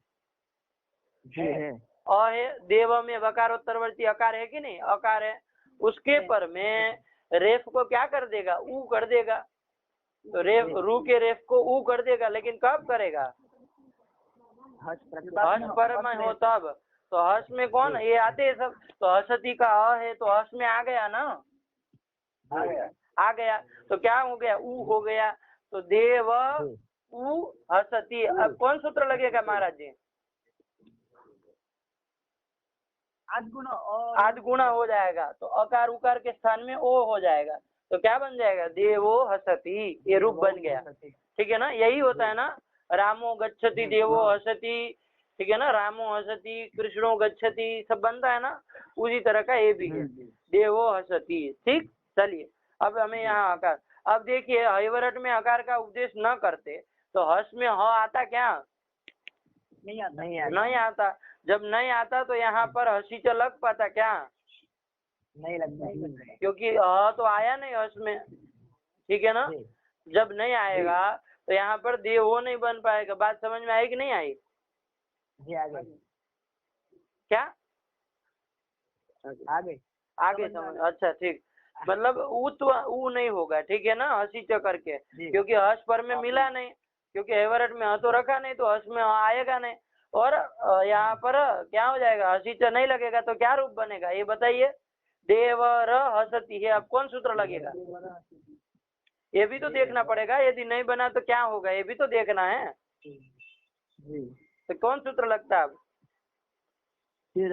अ है, देव में वकारोत्तरवर्ती अकार है कि नहीं? अकार है, उसके पर में रेफ को क्या कर देगा? ऊ कर देगा। तो रेफ रू के रेफ को ऊ कर देगा, लेकिन कब करेगा? हस पर में हो तब। तो हस में कौन ये आते हैं सब, तो हसती का अ है, तो हस में आ गया ना, आ गया, तो क्या हो गया? ऊ हो गया। तो देव ऊ हसती। अब कौन सूत्र लगेगा महाराज जी? आद गुणा हो जाएगा, तो अकार उकार के स्थान में ओ हो जाएगा, तो क्या बन जाएगा? देवो हसती, ये रूप बन गया, ठीक है ना। यही होता है ना, रामो गच्छति देवो हसती, ठीक है ना, रामो हसती कृष्णो गच्छति, सब बनता है ना, उसी तरह का ये भी है, देवो हसती, ठीक। चलिए, अब हमें यहाँ आकार, अब देखिए हयवरट में आकार का उपदेश न करते तो हस में ह आता क्या? नहीं आता। जब नहीं आता तो यहाँ पर हसी च लग पाता क्या? नहीं लगता, क्योंकि ह तो आया नहीं हस में, ठीक है ना। जब नहीं आएगा तो यहाँ पर देव नहीं बन पाएगा। बात समझ में आई कि नहीं आई? क्या आगे समझ? अच्छा ठीक, मतलब ऊ नहीं होगा, ठीक है ना, हसी च करके, क्योंकि हस पर में मिला नहीं, क्योंकि हेवरट में ह तो रखा नहीं, तो हस में आएगा नहीं। और यहाँ पर क्या हो जाएगा? हसी च नहीं लगेगा तो क्या रूप बनेगा ये बताइए? देव र हसती है। अब कौन सूत्र लगेगा? ये भी तो देखना पड़ेगा, यदि नहीं बना तो क्या होगा, ये भी तो देखना है। तो कौन सूत्र लगता है अब? फिर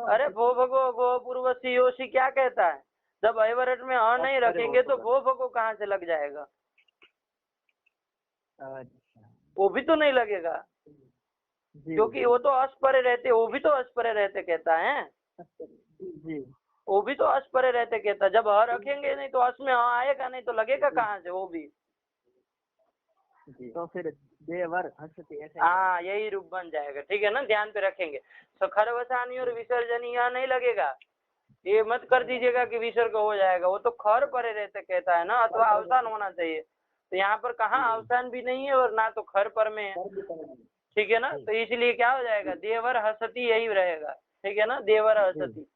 अरे भो भगो गो पूर्वसी योशी क्या कहता है? जब हेवरट में अ नहीं रखेंगे तो भो भगो कहाँ से लग जाएगा? वो भी तो नहीं लगेगा, क्योंकि वो तो अस्परे रहते, वो भी तो अस्परे रहते कहता है, वो भी तो अस्परे रहते कहता। जब ह रखेंगे नहीं तो अस में आएगा नहीं, तो लगेगा कहाँ से वो भी? तो फिर देवर हसती ऐसे। हाँ, यही रूप बन जाएगा, ठीक है ना, ध्यान पे रखेंगे। तो खरवसानी और विसर्जनी यहाँ नहीं लगेगा, ये मत कर दीजिएगा कि विसर्ग हो जाएगा, वो तो खर परे रहते कहता है ना, अथवा अवसान होना चाहिए। तो यहाँ पर कहाँ अवसान भी नहीं है और ना तो खर पर में है, ठीक है ना। तो इसलिए क्या हो जाएगा? देवर हसती यही रहेगा, ठीक है ना, देवर हसती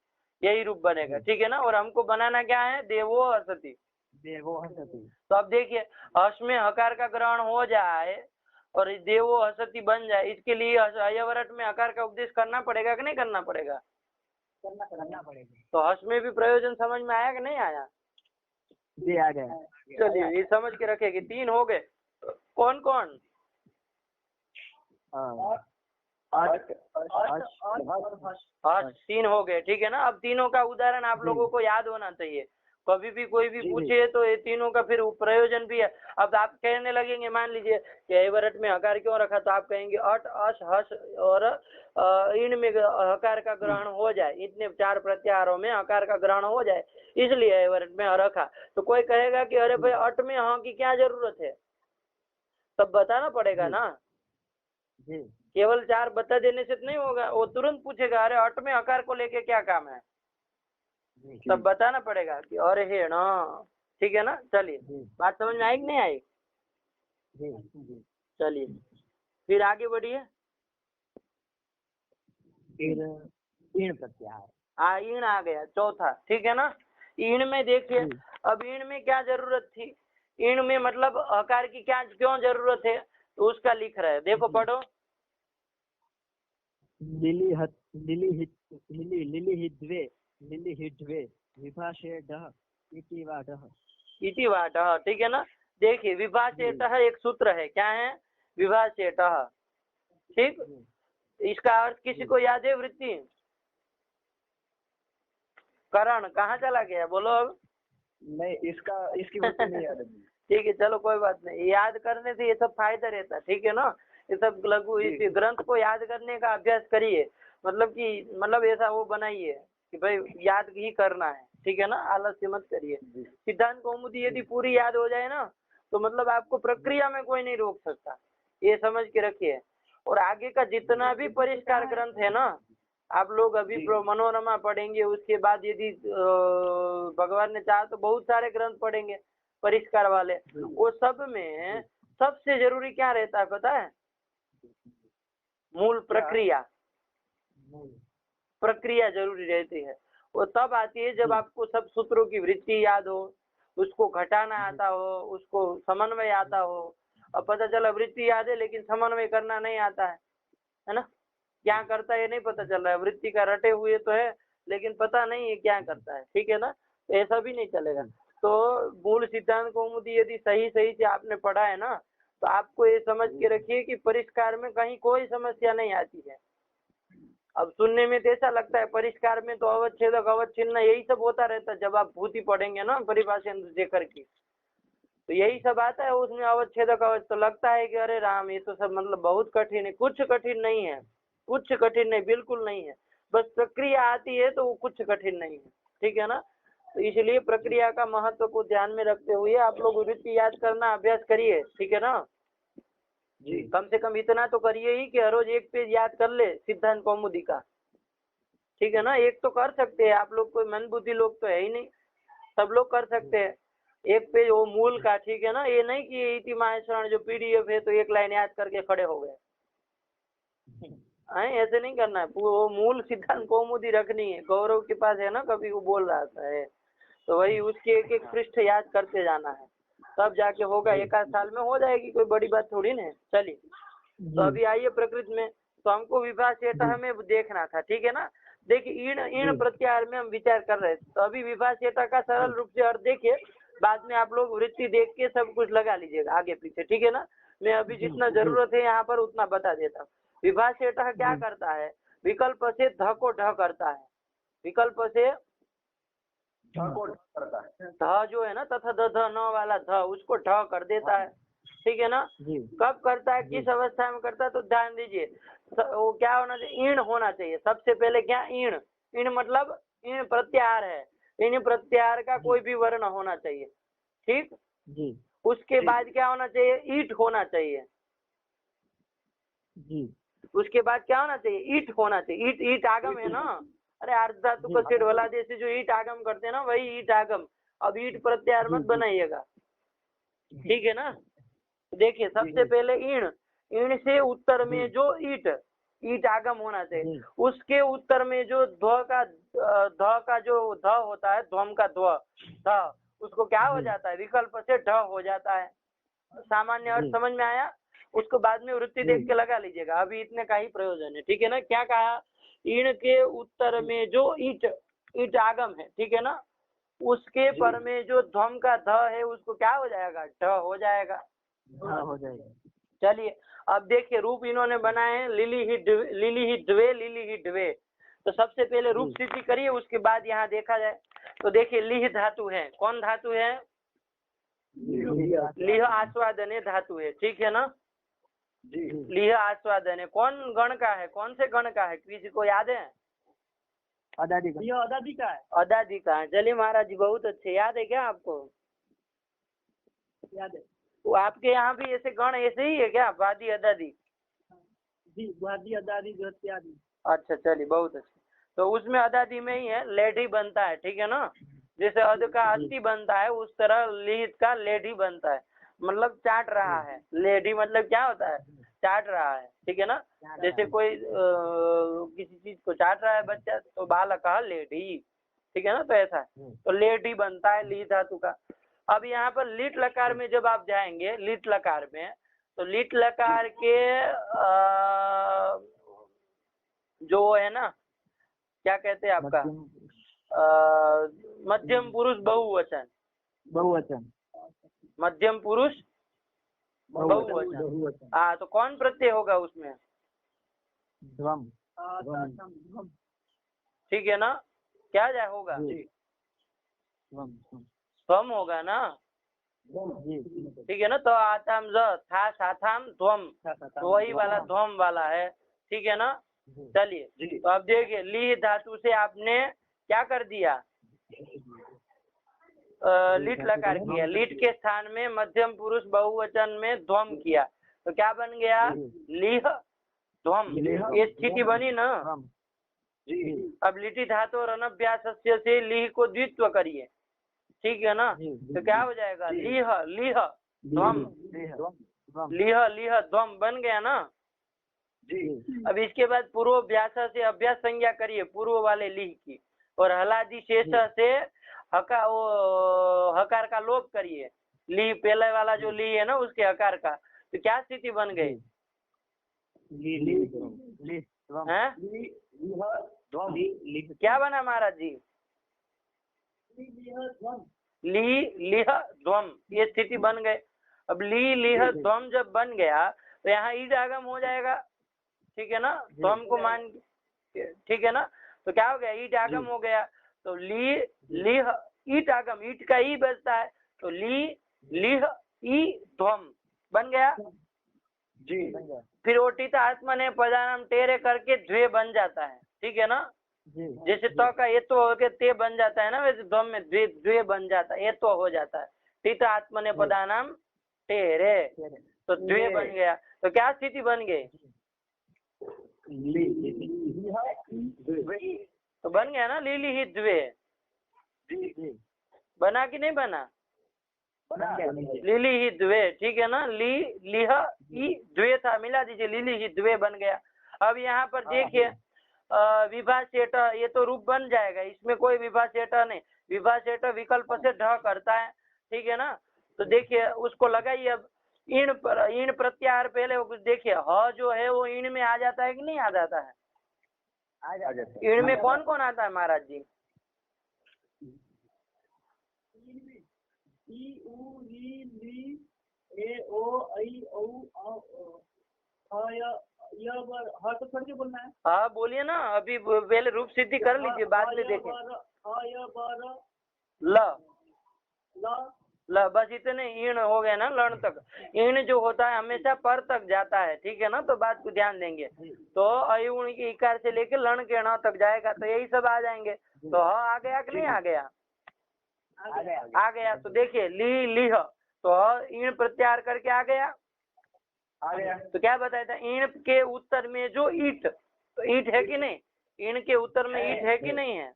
यही रूप बनेगा, ठीक है ना। और हमको बनाना क्या है? देवो हसती। तो अब देखिए हस में हकार का ग्रहण हो जाए और देवो हसती बन जाए, इसके लिए हयवरट में हकार का उपदेश करना पड़ेगा कि नहीं करना पड़ेगा? करना पड़ेगा। तो हस में भी प्रयोजन समझ में आया कि नहीं आया? जी आ गया। चलिए, ये समझ के रखेगी। 3 हो गए, कौन कौन? हस 3 हो गए, ठीक है ना। अब तीनों का उदाहरण आप लोगों को याद होना चाहिए, कभी भी कोई भी पूछे तो ये तीनों का फिर प्रयोजन भी है। अब आप कहने लगेंगे, मान लीजिए कि हेवरट में हकार क्यों रखा, तो आप कहेंगे अट अस हस और इन में हकार का ग्रहण हो जाए, इतने 4 प्रत्याहारों में हकार का ग्रहण हो जाए, इसलिए हेवरट में रखा। तो कोई कहेगा कि अरे भाई अट में हाँ की क्या जरूरत है, तब बताना पड़ेगा ना। जी केवल 4 बता देने से तो नहीं होगा, वो तुरंत पूछेगा अरे हट में हकार को लेके क्या काम है, जी तब बताना पड़ेगा कि अरे हे ना। ठीक है ना, चलिए जी बात समझ में आई कि नहीं आई? जी जी। चलिए फिर आगे बढ़िए। फिर ईण प्रत्याहार। हाँ ईण आ गया चौथा, ठीक है ना। ईण में देखिए, जी। अब ईण में क्या जरूरत थी, ईण में मतलब हकार की क्या क्यों जरूरत है, तो उसका लिख रहा है, देखो पढ़ो। लिलिहिद्वे विभाषेडः इति वाडः। इति वाटः, ठीक है ना। देखिए विभाषेटः एक सूत्र है, क्या है, विभाषेटः, ठीक। इसका अर्थ किसी को याद है? वृत्ति करण कहाँ चला गया, बोलो अब। नहीं, इसकी वृत्ति नहीं याद है। ठीक है चलो कोई बात नहीं, याद करने से ये सब फायदा रहता है, ठीक है ना। ये सब लघु इस ग्रंथ को याद करने का अभ्यास करिए, मतलब ऐसा वो बनाइए कि भाई याद ही करना है, ठीक है ना, आलस्य मत करिए। सिद्धांत कौमुदी यदि पूरी याद हो जाए ना, तो मतलब आपको प्रक्रिया में कोई नहीं रोक सकता, ये समझ के रखिए। और आगे का जितना भी परिष्कार ग्रंथ है ना, आप लोग अभी मनोरमा पढ़ेंगे, उसके बाद यदि भगवान ने चाहा तो बहुत सारे ग्रंथ पढ़ेंगे परिष्कार वाले। वो सब में सबसे जरूरी क्या रहता है पता है? मूल प्रक्रिया जरूरी रहती है। वो तब आती है जब आपको सब सूत्रों की वृत्ति याद हो, उसको घटाना आता हो, उसको समन्वय आता हो। अब पता चला वृत्ति याद है लेकिन समन्वय करना नहीं आता है ना, क्या करता है ये नहीं पता चल रहा है, वृत्ति का रटे हुए तो है लेकिन पता नहीं है क्या करता है, ठीक है ना, तो ऐसा भी नहीं चलेगा। तो मूल सिद्धांत कौमुदी यदि सही से आपने पढ़ा है ना, तो आपको ये समझ के रखिए कि परिष्कार में कहीं कोई समस्या नहीं आती है। अब सुनने में तो ऐसा लगता है परिष्कार में तो अवच्छेदक अवच्छिन्न यही सब होता रहता है, जब आप भूति पढ़ेंगे ना परिभाषा शेखर की, तो यही सब आता है उसमें अवच्छेदक अवच्छ, तो लगता है कि अरे राम ये तो सब मतलब बहुत कठिन है। कुछ कठिन नहीं है, कुछ कठिन नहीं, बिल्कुल नहीं है, बस प्रक्रिया आती है तो वो कुछ कठिन नहीं है, ठीक है ना। तो इसलिए प्रक्रिया का महत्व को ध्यान में रखते हुए आप लोग वृत्ति याद करना अभ्यास करिए, ठीक है ना जी। कम से कम इतना तो करिए ही कि हर रोज एक पेज याद कर ले सिद्धांत कौमुदी का, ठीक है ना। एक तो कर सकते हैं आप लोग, कोई मन बुद्धि लोग तो है ही नहीं, सब लोग कर सकते हैं एक पेज वो मूल का, ठीक है ना। ये नहीं कि इति माहेश्वरण जो पीडीएफ है तो एक लाइन याद करके खड़े हो गए, ऐसे नहीं करना है। वो मूल सिद्धांत कौमुदी रखनी है। गौरव के पास है ना, कभी वो बोल रहा था है, तो वही उसके एक एक पृष्ठ याद करते जाना है, तब जाके होगा। एक आध साल में हो जाएगी, कोई बड़ी बात थोड़ी ना है। चलिए तो अभी आइए प्रकृति में, तो हमको विभाषेटः में देखना था, ठीक है ना। देखिए ईण प्रत्याहार में हम विचार कर रहे थे, तो अभी विभाषेटः का सरल रूप से अर्थ देखिए, बाद में आप लोग वृत्ति देख के सब कुछ लगा लीजिएगा आगे पीछे, ठीक है ना। मैं अभी जितना जरूरत है यहाँ पर उतना बता देता हूँ। विभाषेटः क्या करता है, विकल्प से ध को ढ करता है, विकल्प से ध जो है ना तथा ध न वाला ध, उसको ढ कर देता है, ठीक है ना। कब करता है, किस अवस्था में करता है, तो ध्यान दीजिए वो क्या होना चाहिए, ईण होना चाहिए सबसे पहले। क्या ईण, ईण मतलब ईण प्रत्याहार है, ईण प्रत्याहार का कोई भी वर्ण होना चाहिए, ठीक जी। उसके बाद क्या होना चाहिए, ईट होना चाहिए जी। उसके बाद क्या होना चाहिए, ईट होना चाहिए। ईट ईट आगम है ना, अरे अर्ध धातु को सिर वाला जैसे जो ईट आगम करते हैं ना, वही ईट आगम। अब ईट प्रत्याहार मत बनाइएगा, ठीक है ना। देखिए सबसे पहले ईण, ईण से उत्तर में जो ईट, ईट आगम होना चाहिए। उसके उत्तर में जो ध का जो ध होता है, ध्वम का ध, उसको क्या हो जाता है, विकल्प से ढ हो जाता है। सामान्य अर्थ समझ में आया, उसको बाद में वृत्ति देख के लगा लीजिएगा, अभी इतने का ही प्रयोजन है, ठीक है ना। क्या कहा, ईण के उत्तर में जो ईट, ईट आगम है, ठीक है ना, उसके पर में जो ध्वम का ध है उसको क्या हो जाएगा, ढ हो जाएगा, हो जाएगा। चलिए अब देखिए रूप इन्होंने बनाए हैं, लिली ही ढ्वे। तो सबसे पहले रूप सिद्धि करिए, उसके बाद यहाँ देखा जाए। तो देखिए लिह धातु है, कौन धातु है, लिह आस्वादने धातु है, ठीक है ना जी। लिह आस्वादन है, कौन गण का है, कौन से गण का है, किसी को याद है, अदादि का, ये अदादि का है, अदादि का है। चलिए महाराज जी बहुत अच्छे, याद है क्या आपको, याद है। वो आपके यहाँ भी ऐसे गण ऐसे ही है क्या, वादी अदादि, जी वादी अदादी इत्यादि। अच्छा चलिए बहुत अच्छा। तो उसमें अदादी में ही है लेढ़ी बनता है, ठीक है ना। जैसे अद का अस्थि बनता है उस तरह लीट का लेढ़ी बनता है, मतलब चाट रहा है। लेढ़ी मतलब क्या होता है, चाट रहा है, ठीक है ना। जैसे कोई किसी चीज को चाट रहा है बच्चा तो बालक लेढ़ी, ठीक है ना। तो ऐसा है, तो लेढ़ी बनता है ली धातु का। अब यहाँ पर लीट लकार में जब आप जाएंगे, लीट लकार में, तो लीट लकार के जो है ना, क्या कहते हैं आपका, मध्यम पुरुष बहुवचन, बहुवचन। मध्यम पुरुष बहुवचन। हाँ, तो कौन प्रत्यय होगा उसमें, ध्वम। ठीक है ना। क्या जाए होगा, स्वम होगा ना, ठीक है ना। तो आताम ज था साथाम ध्वम, तो वही वाला ध्वम वाला है, ठीक है ना। चलिए, तो अब देखिए ली धातु से आपने क्या कर दिया, लीट लकार किया, लीट के स्थान में मध्यम पुरुष बहुवचन में ध्वम किया, तो क्या बन गया, लीह ध्वम। ये स्थिति बनी ना। अब लिटी धातु और अनभ्यास से लीह को द्वित्व करिए, ठीक है ना। तो क्या हो जाएगा, लीह लीह ध्वम, लीह लीह ध्वम बन गया ना। अब इसके बाद पूर्वाभ्यास से अभ्यास संज्ञा करिए पूर्व वाले लीह की, और हलादि शेष से हकार का लोप करिए, ली पहले वाला जो ली है ना उसके हकार का, तो क्या स्थिति बन गई, क्या बना महाराज जी, ली लिह ध्वम, ये स्थिति बन गए। अब ली लिह ध्वम जब बन गया तो यहाँ ईट आगम हो जाएगा, ठीक है ना। ध्वम को मान, ठीक है ना। तो क्या हो गया, ईट आगम हो गया, तो ली लिह ईट आगम, ईट का ई बचता है, तो ली लिह ई ध्वम बन गया जी। फिर ओटिता आत्मा ने पदानाम टेरे करके द्वे बन जाता है, ठीक है ना। जैसे तो का ये तो हो के ते बन जाता है ना, वैसे ध्वम में द्वे द्वे बन जाता है, ये तो हो जाता है। टीता आत्मा ने पदानाम टेरे, तो द्वे बन गया, तो क्या स्थिति बन गई, तो बन गया ना लीली ही द्वे, बना कि नहीं बना, लीली ही द्वे, ठीक है ना। ली लिह ई द्वे था, मिला दीजिए, लीली ही द्वे बन गया। अब यहाँ पर देखिए विभा सेठ, ये तो रूप बन जाएगा, इसमें कोई विभा सेठ नहीं, विभा सेठ विकल्प से ढ करता है, ठीक है ना। तो देखिए उसको लगाइए। अब ईण पर ईण प्रत्याहार पहले वो कुछ देखिए, ह जो है वो ईण में आ जाता है कि नहीं आ जाता है, ईण में कौन कौन आता है महाराज जी, ई उ री ली ए ओ आई औ आ या बार हाँ तो करके बोलना है। हाँ बोलिए ना, अभी पहले रूप सिद्धि कर लीजिए, बाद में देखें। ल बस इतने ईण हो गए ना, लण तक। ईण जो होता है हमेशा पर तक जाता है, ठीक है ना, तो बात को ध्यान देंगे। तो अयुण की इकार से लेकर लण के ण तक जाएगा, तो यही सब आ जाएंगे। तो ह आ गया कि नहीं आ गया, आ गया। तो देखिए ली लिह, तो ईण प्रत्याहार करके आ गया, तो क्या बताया था, ईण के उत्तर में जो ईट, तो ईट है कि नहीं, ईण के उत्तर में ईट है कि नहीं है,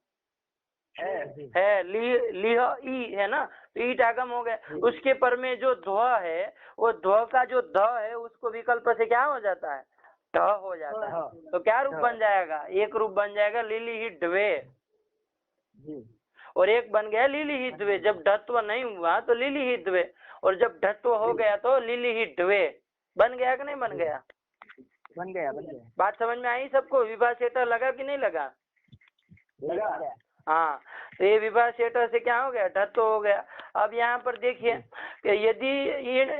है लिह ई है ना, तो ईट आगम हो गया। उसके पर में जो ध्व है, वो ध्व का जो ध है उसको विकल्प से क्या हो जाता है, ध हो जाता है। तो क्या रूप बन जाएगा, एक रूप बन जाएगा लिली ही ढ्वे, और एक बन गया लिली ही द्वे। जब ढत्व नहीं हुआ तो लिली ही द्वे, और जब ढत्व हो गया तो लिली ही ढ्वे। बन गया कि नहीं बन गया, बन गया बन गया। बात समझ में आई सबको, विभा सेटर लगा कि नहीं लगा, लगा। हाँ। तो ये विभा सेटर से क्या हो गया, ढत्व हो गया। अब यहाँ पर देखिए कि यदि ईण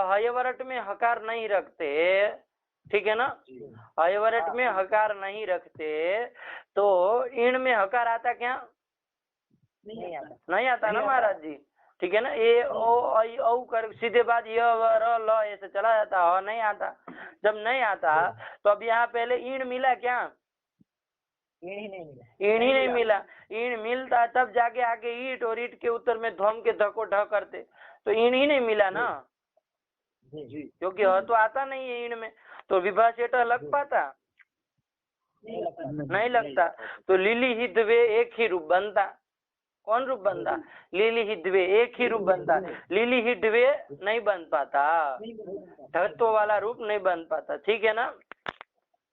हयवरट में हकार नहीं रखते, ठीक है ना, हयवरट में हकार नहीं रखते तो ईण में हकार आता क्या, नहीं आता ना महाराज जी, ठीक है ना। ए ओ आई औ कर सीधे बात य व र ल ऐसे चला जाता, ह नहीं आता। जब नहीं आता तो अब यहाँ पहले ईण मिला क्या, ईण ही नहीं मिला, ईण ही नहीं मिला। ईण मिलता तब जाके आगे ईट, और ईट के उत्तर में ध्वम के ध को ढ करते, तो ईण ही नहीं मिला ना, जी क्योंकि ह तो आता नहीं है इन में, तो विभा सेठ लग पाता नहीं लगता। तो लिली ही द्वे एक ही रूप बनता। कौन रूप बनता? लिली ही द्वे एक ही रूप बनता। लिली ही द्वे नहीं बन पाता, धत्व वाला रूप नहीं बन पाता, ठीक है ना।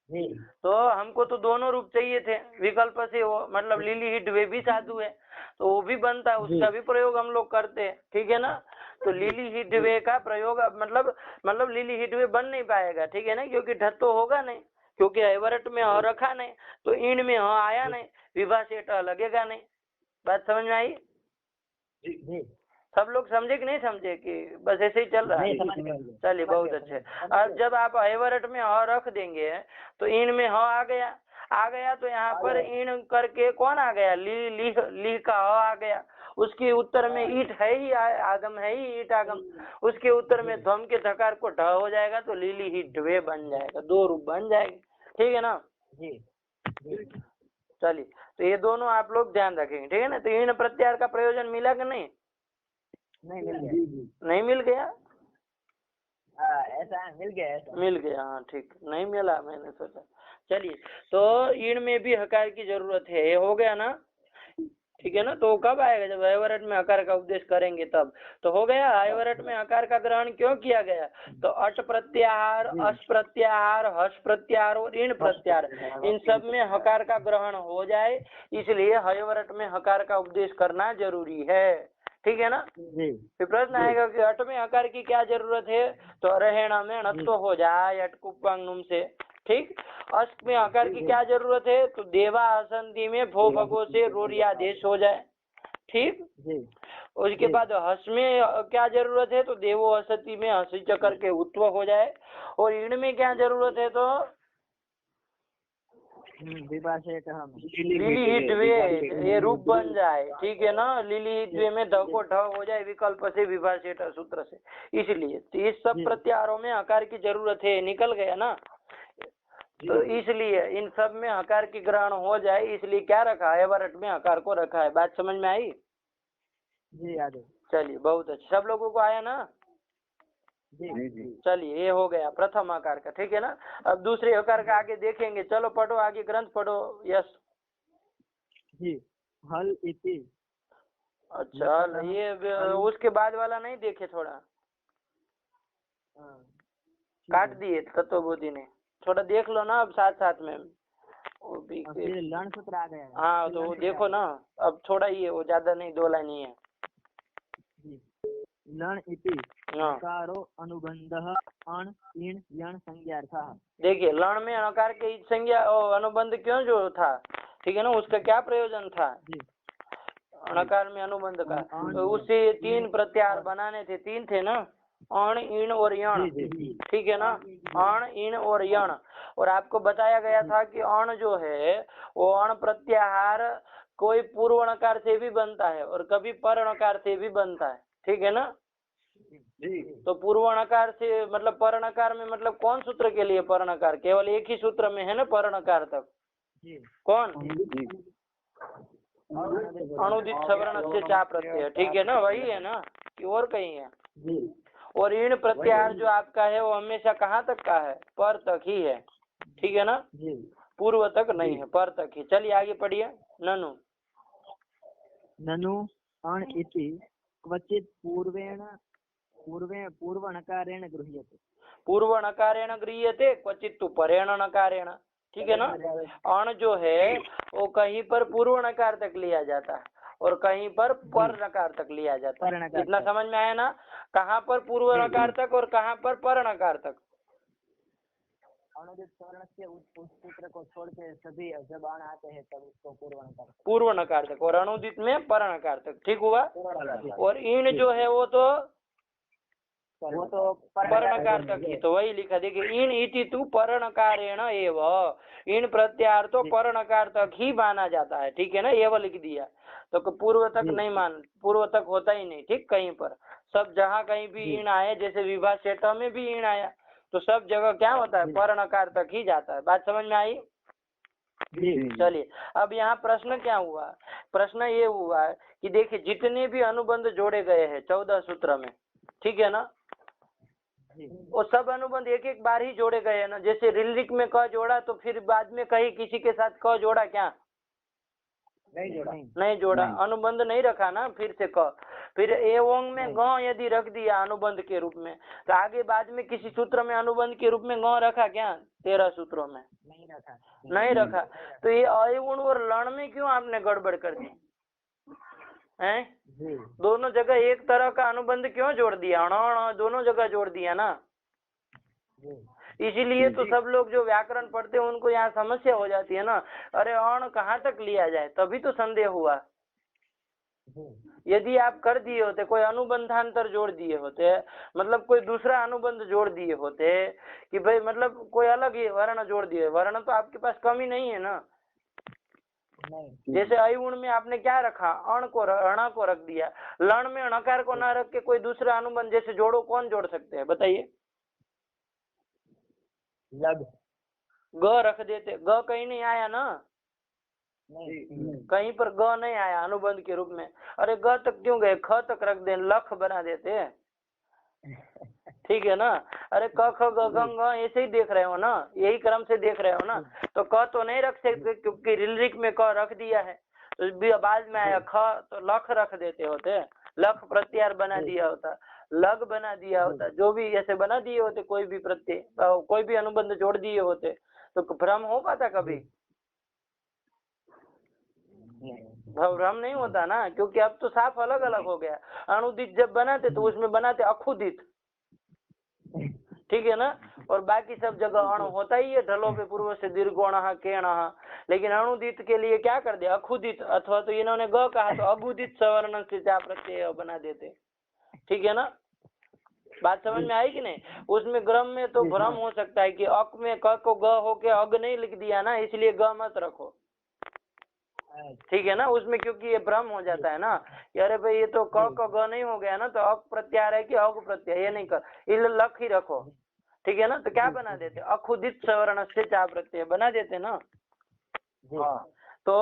तो हमको तो दोनों रूप चाहिए थे विकल्प से, वो मतलब लिली ही द्वे भी साधु है तो वो भी बनता है, उसका भी प्रयोग हम लोग करते हैं, ठीक है ना। तो लिली ही द्वे का प्रयोग मतलब लिली ही द्वे बन नहीं पाएगा, ठीक है ना, क्योंकि धत्व होगा नहीं, क्योंकि अवरट में ह रखा नहीं, तो इन में ह आया नहीं, विभा सेठ लगेगा नहीं। बात समझ में आई? जी सब लोग समझे कि नहीं समझे कि बस ऐसे ही चल रहा है? चलिए बहुत अच्छे। अब जब आप अवरट में ह रख देंगे तो इन में ह आ गया तो यहाँ पर इन करके कौन आ गया? ली का ह आ गया। उसके उत्तर में ईट है ही, आगम है ही ईट आगम। उसके उत्तर में ध्वम के धकार को ढ हो जाएगा तो लीली ही ढ्वे बन जाएगा, दो रूप बन जाएंगे, ठीक है ना। जी चलिए, तो ये दोनों आप लोग ध्यान रखेंगे, ठीक है ना। तो इन प्रत्याहार का प्रयोजन मिला कि नहीं? नहीं मिल गया। नहीं मिल गया? ऐसा मिल गया ऐसा। मिल गया, हाँ ठीक। नहीं मिला, मैंने सोचा। चलिए, तो इन में भी हकार की जरूरत है, ये हो गया ना, ठीक है ना। तो कब आएगा? जब अवरट में हकार का उपदेश करेंगे तब। तो हो गया, अवरट में हकार का ग्रहण क्यों किया गया? तो अट प्रत्याहार, अस प्रत्याहार, हस प्रत्याहार और इन प्रत्याहार, इन सब में हकार का ग्रहण हो जाए, इसलिए अवरट में हकार का उपदेश करना जरूरी है, ठीक है ना। फिर प्रश्न आएगा कि अट में हकार की क्या जरूरत है? तो रहेण में णत्व हो जाए अटकुपांगनुम से, ठीक। अस्त में हकार की क्या जरूरत है? तो देवा असंधि में भो भगो से रोरियादेश हो जाए, ठीक। उसके बाद हस में क्या जरूरत है? तो देवो असति में हसी चकर के उत्व हो जाए। और इन में क्या जरूरत है? तो लिली ही द्वे ये रूप बन जाए, ठीक है ना। लिली ही द्वे में ध को ढ हो जाए विकल्प से, विभा सेठ सूत्र से, इसलिए तो इस सब प्रत्याहारों में हकार की जरूरत है, निकल गया ना। तो इसलिए इन सब में हकार की ग्रहण हो जाए, इसलिए क्या रखा है? अवरट में हकार को रखा है। बात समझ में आई? जी आ गई। चलिए बहुत अच्छा, सब लोगों को आया ना? चलिए, ये हो गया प्रथम आकार का, ठीक है ना। अब दूसरे आकार का आगे देखेंगे, चलो पढ़ो आगे, ग्रंथ पढ़ो। यस जी। हल इति। अच्छा, ये उसके बाद वाला नहीं देखे, थोड़ा काट दिए तत्वबोधि ने, थोड़ा देख लो ना अब साथ साथ में। वो भी लर्ण सूत्र आ गया। हाँ, तो वो देखो ना, अब थोड़ा ही है वो, ज्यादा नहीं, 2 लाइन ही है। लण इति नकारो अनुबंधः अण इन यण संज्ञार्थः। देखिए, लण में अकार के ईट संज्ञा और अनुबंध क्यों जो था, ठीक है ना, उसका क्या प्रयोजन था? अणकार में अनुबंध का, तो उससे 3 प्रत्याहार बनाने थे, 3 थे ना, अण इन और यण, ठीक है ना। अण इन और यण, और आपको बताया गया था कि अण जो है वो अण प्रत्याहार कोई पूर्व णकार से भी बनता है और कभी पर णकार से भी बनता है, ठीक है ना। तो पूर्व णकार से मतलब पर णकार में, मतलब कौन सूत्र के लिए पर णकार? केवल एक ही सूत्र में है ना पर णकार तक। कौन? अनुदित सवर्ण से चा प्रत्यय, ठीक है ना, वही है ना कि और कहीं है? और इन प्रत्याहार जो आपका है वो हमेशा कहाँ तक का है? पर तक ही है, ठीक है ना, पूर्व तक नहीं है, पर तक ही। चलिए आगे पढ़िए। ननु अण इति क्वचित पूर्व नकारेण गृह्यते। पूर्व नकारेण गृह्यते, क्वचित तु परेण नकारेण, ठीक है ना। अण जो है वो कहीं पर पूर्व नकार तक लिया जाता है और कहीं पर नकार तक लिया जाता है। इतना समझ में आया ना? कहाँ पर पूर्व नकार तक और कहाँ पर नकार तक? अनुदित सवर्ण से उस सूत्र को छोड़ के सभी जब अण आते हैं तब उसको पूर्व नकार तक, और अनुदित में पर नकार तक, ठीक हुआ। और इन जो है वो तो पर नकार तक ही, तो वही लिखा, देखिए इन इति तु पर नकारेण एव, इन प्रत्याहार तो पर नकार तक ही माना जाता है, ठीक है ना, एव लिख दिया। तो पूर्व तक नहीं मान, पूर्व तक होता ही नहीं, ठीक। कहीं पर सब जहाँ कहीं भी इन आए, जैसे विभा सेठ में भी इन आया, तो सब जगह क्या होता है? पर नकार तक ही जाता है। बात समझ में आई? चलिए, अब यहाँ प्रश्न क्या हुआ? प्रश्न ये हुआ कि देखिए जितने भी अनुबंध जोड़े गए हैं 14 सूत्र में, ठीक है ना, वो सब अनुबंध एक एक बार ही जोड़े गए हैं ना। जैसे ऋलिक में क जोड़ा तो फिर बाद में कहीं किसी के साथ क जोड़ा क्या? नहीं जोड़ा। नहीं जोड़ा, अनुबंध नहीं रखा ना फिर से क। फिर एवं में ग यदि रख दिया अनुबंध के रूप में तो आगे बाद में किसी सूत्र में अनुबंध के रूप में ग रखा क्या? 13 सूत्रों में नहीं रखा। तो ये अयुण और लण में क्यों आपने गड़बड़ कर दी हैं? दोनों जगह एक तरह का अनुबंध क्यों जोड़ दिया? अण दोनों जगह जोड़ दिया ना। इसीलिए तो सब लोग जो व्याकरण पढ़ते हैं उनको यहाँ समस्या हो जाती है ना। अरे अण कहाँ तक लिया जाए, तभी तो संदेह हुआ। यदि आप कर दिए होते, कोई अनुबंधांतर जोड़ दिए होते, मतलब कोई दूसरा अनुबंध जोड़ दिए होते कि भाई मतलब कोई अलग ही वर्ण जोड़ दिए, वर्ण तो आपके पास कमी नहीं है ना। जैसे अयुण में आपने क्या रखा? अण को अणा को रख दिया। लण में णकार को ना रख के कोई दूसरा अनुबंध जैसे जोड़ो, कौन जोड़ सकते हैं बताइए? लग ग रख देते, ग कहीं नहीं आया ना, कहीं पर ग नहीं आया अनुबंध के रूप में। अरे ग तक क्यों गए, ख तक रख दे, लख बना देते, ठीक है ना। अरे क ख ग घ ङ ऐसे ही देख रहे हो ना, यही क्रम से देख रहे हो ना। तो क तो नहीं रख सकते क्योंकि ऋलिक में क रख दिया है, तो बाद में आया ख तो लख रख देते होते, लख प्रत्यार बना दिया होता, लग बना दिया होता, जो भी ऐसे बना दिए होते, कोई भी प्रत्यय कोई भी अनुबंध जोड़ दिए होते तो भ्रम हो पाता कभी? भ्रम नहीं होता ना, क्योंकि अब तो साफ अलग अलग हो गया। अनुदित जब बनाते तो उसमें बनाते अखुदित, ठीक है ना। और बाकी सब जगह अण होता ही है, ढलो पे पूर्व से दीर्घोण केण, लेकिन अनुदित के लिए क्या कर दिया? अखुदित, अथवा तो इन्होंने ग कहा तो अगुदित सवर्ण से चा प्रत्यय बना देते, ठीक है ना। बात समझ में आई कि नहीं? उसमें ग्रम में तो भ्रम हो सकता है कि अक में क को ग हो के अग नहीं लिख दिया ना, इसलिए ग मत रखो, ठीक है ना। उसमें क्योंकि ये भ्रम हो जाता है ना कि अरे भाई ये तो क को ग नहीं हो गया ना, तो अक प्रत्यार है कि अग प्रत्यय, ये नहीं कर, ये लख ही रखो, ठीक है ना। तो क्या बना देते? अखुदित सवर्ण से चा प्रत्यय बना देते ना। तो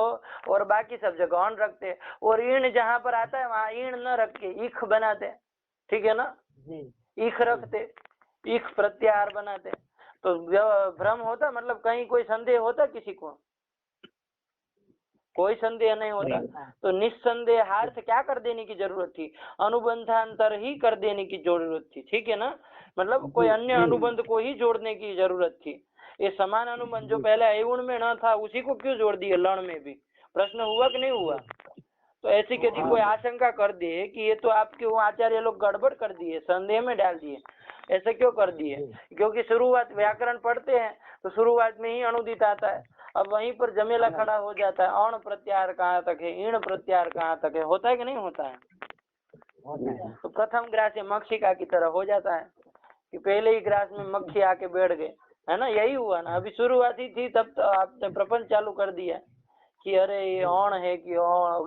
और बाकी सब जगह अण रखते, और ईण जहाँ पर आता है वहाँ ईण न रख के ईख बनाते, ठीक है ना। ईख रखते, ईख प्रत्याहार बनाते, तो भ्रम होता, मतलब कहीं कोई संदेह होता किसी को? कोई संदेह नहीं होता। तो निस्संदेहार्थ क्या कर देने की जरूरत थी? अनुबंधांतर ही कर देने की जरूरत थी, ठीक है ना। मतलब कोई अन्य अनुबंध को ही जोड़ने की जरूरत थी। ये समान अनुबंध जो पहले अयुण में न था उसी को क्यों जोड़ दिए लण में भी? प्रश्न हुआ कि नहीं हुआ? तो ऐसी यदि कोई आशंका कर दे कि ये तो आपके वो आचार्य लोग गड़बड़ कर दिए, संदेह में डाल दिए, ऐसे क्यों कर दिए? क्योंकि शुरुआत व्याकरण पढ़ते हैं तो शुरुआत में ही अनुदित आता है, अब वहीं पर जमेला खड़ा हो जाता है, अण प्रत्याहार कहाँ तक है, ईण प्रत्याहार कहाँ तक है, होता है कि नहीं होता है? तो प्रथम ग्रास मक्षिका की तरह हो जाता है कि पहले ही ग्रास में मक्खी आके बैठ गए, है ना। यही हुआ ना, अभी शुरुआत ही थी तब तो आपने प्रपंच चालू कर दिया कि अरे ये अण है कि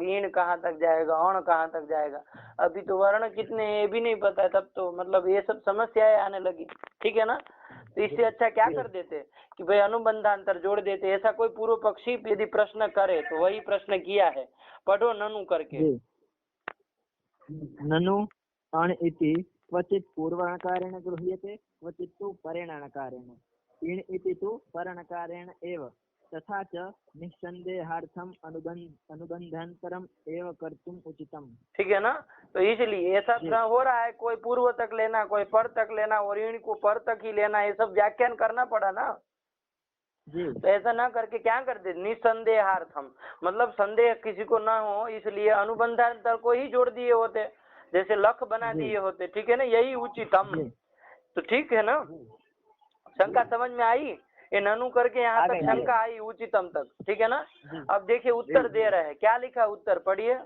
ईण कहाँ तक जाएगा, अण कहाँ तक जाएगा। अभी तो वर्ण कितने ये भी नहीं पता है, तब तो मतलब ये सब समस्याएं आने लगी, ठीक है ना। तो इससे अच्छा क्या कर देते कि भाई अनुबंधांतर जोड़ देते। ऐसा कोई पूर्व पक्षी यदि प्रश्न करे तो वही प्रश्न किया है, पढ़ो ननु करके। ननु अण इति क्वचित् पूर्वणकारेण गृह्यते क्वचित् तु परेणकारेण, इण इति तु परणकारेण एव, तथा च निस्संदेहार्थम अनुबंधांतरम एव कर्तुम उचितम, ठीक है ना। तो इसलिए ऐसा हो रहा है, कोई पूर्व तक लेना, कोई पर तक लेना, और इन को पर तक ही लेना, ये सब व्याख्यान करना पड़ा ना जी। तो ऐसा ना करके क्या करते? निसंदेहार्थम, मतलब संदेह किसी को ना हो इसलिए अनुबंधांतर को ही जोड़ दिए होते, जैसे लख बना दिए होते, ठीक है ना। यही उचितम, तो ठीक है ना। शंका समझ में आई? ये ननु करके यहाँ तक शंका आई उचितम तक, ठीक है ना। अब देखिए उत्तर दे रहे हैं, क्या लिखा उत्तर पढ़िए।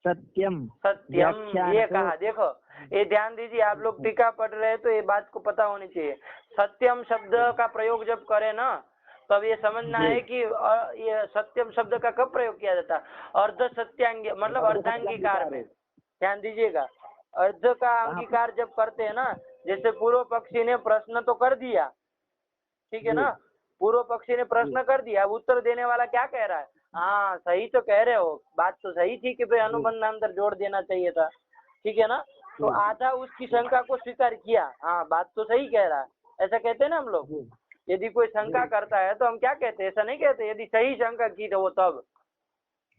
सत्यम सत्यम ये कहा, देखो ये ध्यान दीजिए, आप लोग टीका पढ़ रहे हैं तो ये बात को पता होनी चाहिए। सत्यम शब्द का प्रयोग जब करे ना तब ये समझना है कि ये सत्यम शब्द का कब प्रयोग किया जाता है? अर्ध सत्यांग, मतलब अर्धांगीकार में, ध्यान दीजिएगा। अर्ध का अंगीकार जब करते हैं ना, जैसे पूर्व पक्षी ने प्रश्न तो कर दिया, ठीक है ना, पूर्व पक्षी ने प्रश्न कर दिया, अब उत्तर देने वाला क्या कह रहा है? हाँ सही तो कह रहे हो, बात तो सही थी कि भाई अनुबंधांतर जोड़ देना चाहिए था, ठीक है ना। तो आधा उसकी शंका को स्वीकार किया। हाँ, बात तो सही कह रहा है, ऐसा कहते हैं ना हम लोग। जी यदि कोई शंका करता है तो हम क्या कहते हैं, ऐसा नहीं कहते। यदि सही शंका की तो वो तब,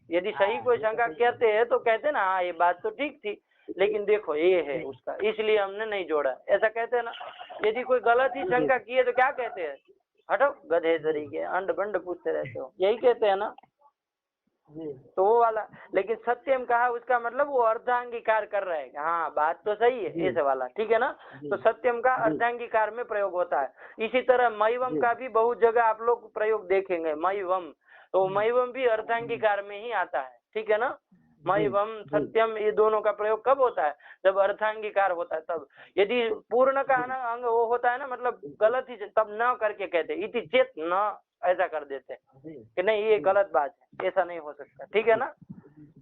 यदि सही कोई शंका कहते हैं तो कहते हैं ना हाँ ये बात तो ठीक थी, लेकिन देखो ये है उसका, इसलिए हमने नहीं जोड़ा, ऐसा कहते हैं ना। यदि कोई गलत ही शंका की है तो क्या कहते हैं, हटो गधे तरीके अंड बंड पूछते रहते हो, यही कहते हैं ना। जी तो वो वाला, लेकिन सत्यम कहा उसका मतलब वो अर्धांगीकार कर रहा है, हाँ बात तो सही है, ऐसे वाला, ठीक है ना। तो सत्यम का अर्धांगीकार में प्रयोग होता है। इसी तरह मैवम का भी बहुत जगह आप लोग प्रयोग देखेंगे, मैवम, तो मैवम भी अर्धांगीकार में ही आता है, ठीक है ना। मैवम सत्यम ये दोनों का प्रयोग कब होता है, जब अर्धांगीकार होता है तब। यदि पूर्ण का ना अंग वो होता है ना, मतलब गलत ही, तब न करके कहते इति चेत न, ऐसा कर देते कि नहीं ये गलत बात है, ऐसा नहीं हो सकता, ठीक है ना।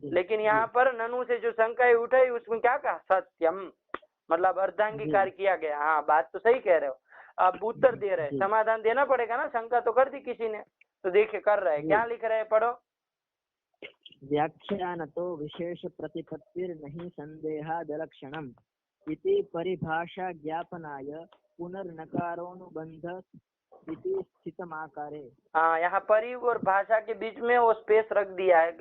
लेकिन यहाँ पर ननु से जो शंकाएं उठाई उसमें क्या कहा, सत्यम, मतलब अर्धांगीकार किया गया। हाँ बात तो सही कह रहे हो। अब उत्तर दे रहे, समाधान देना पड़ेगा ना, शंका तो कर दी किसी ने, तो देखिए कर रहे हैं क्या लिख रहे हैं, पढ़ो। व्याख्यान तो विशेष प्रतिपत्तिर नहीं संदेहादलक्षणम इति परिभाषा ज्ञापनाय पुनर्नकारोनुबंध इति स्थितमाकारे। हाँ, यहाँ परि और भाषा के बीच में वो स्पेस रख दिया है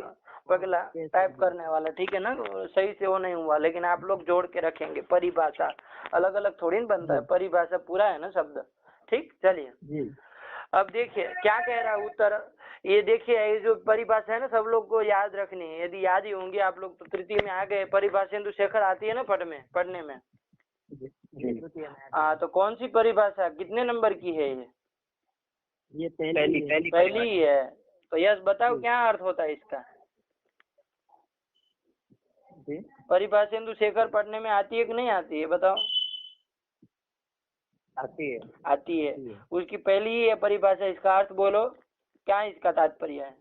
पगला टाइप करने वाला, ठीक है ना। सही से वो नहीं हुआ, लेकिन आप लोग जोड़ के रखेंगे। परिभाषा अलग अलग थोड़ी ना बनता है, परिभाषा पूरा है ना शब्द, ठीक। चलिए अब देखिए क्या कह रहा है उत्तर। ये देखिए ये जो परिभाषा है ना सब लोग को याद रखनी है, यदि याद ही होंगे आप लोग तो तृतीय में आ गए। परिभाषा शेखर आती है ना पढ़ने में। हाँ, तो कौन सी परिभाषा कितने नंबर की है ये पहली ही है। तो यस बताओ क्या अर्थ होता है इसका। परिभाषा शेखर पढ़ने में आती है कि नहीं आती है, बताओ। आती है। उसकी पहली ही है परिभाषा, इसका अर्थ बोलो क्या इसका तात्पर्य है।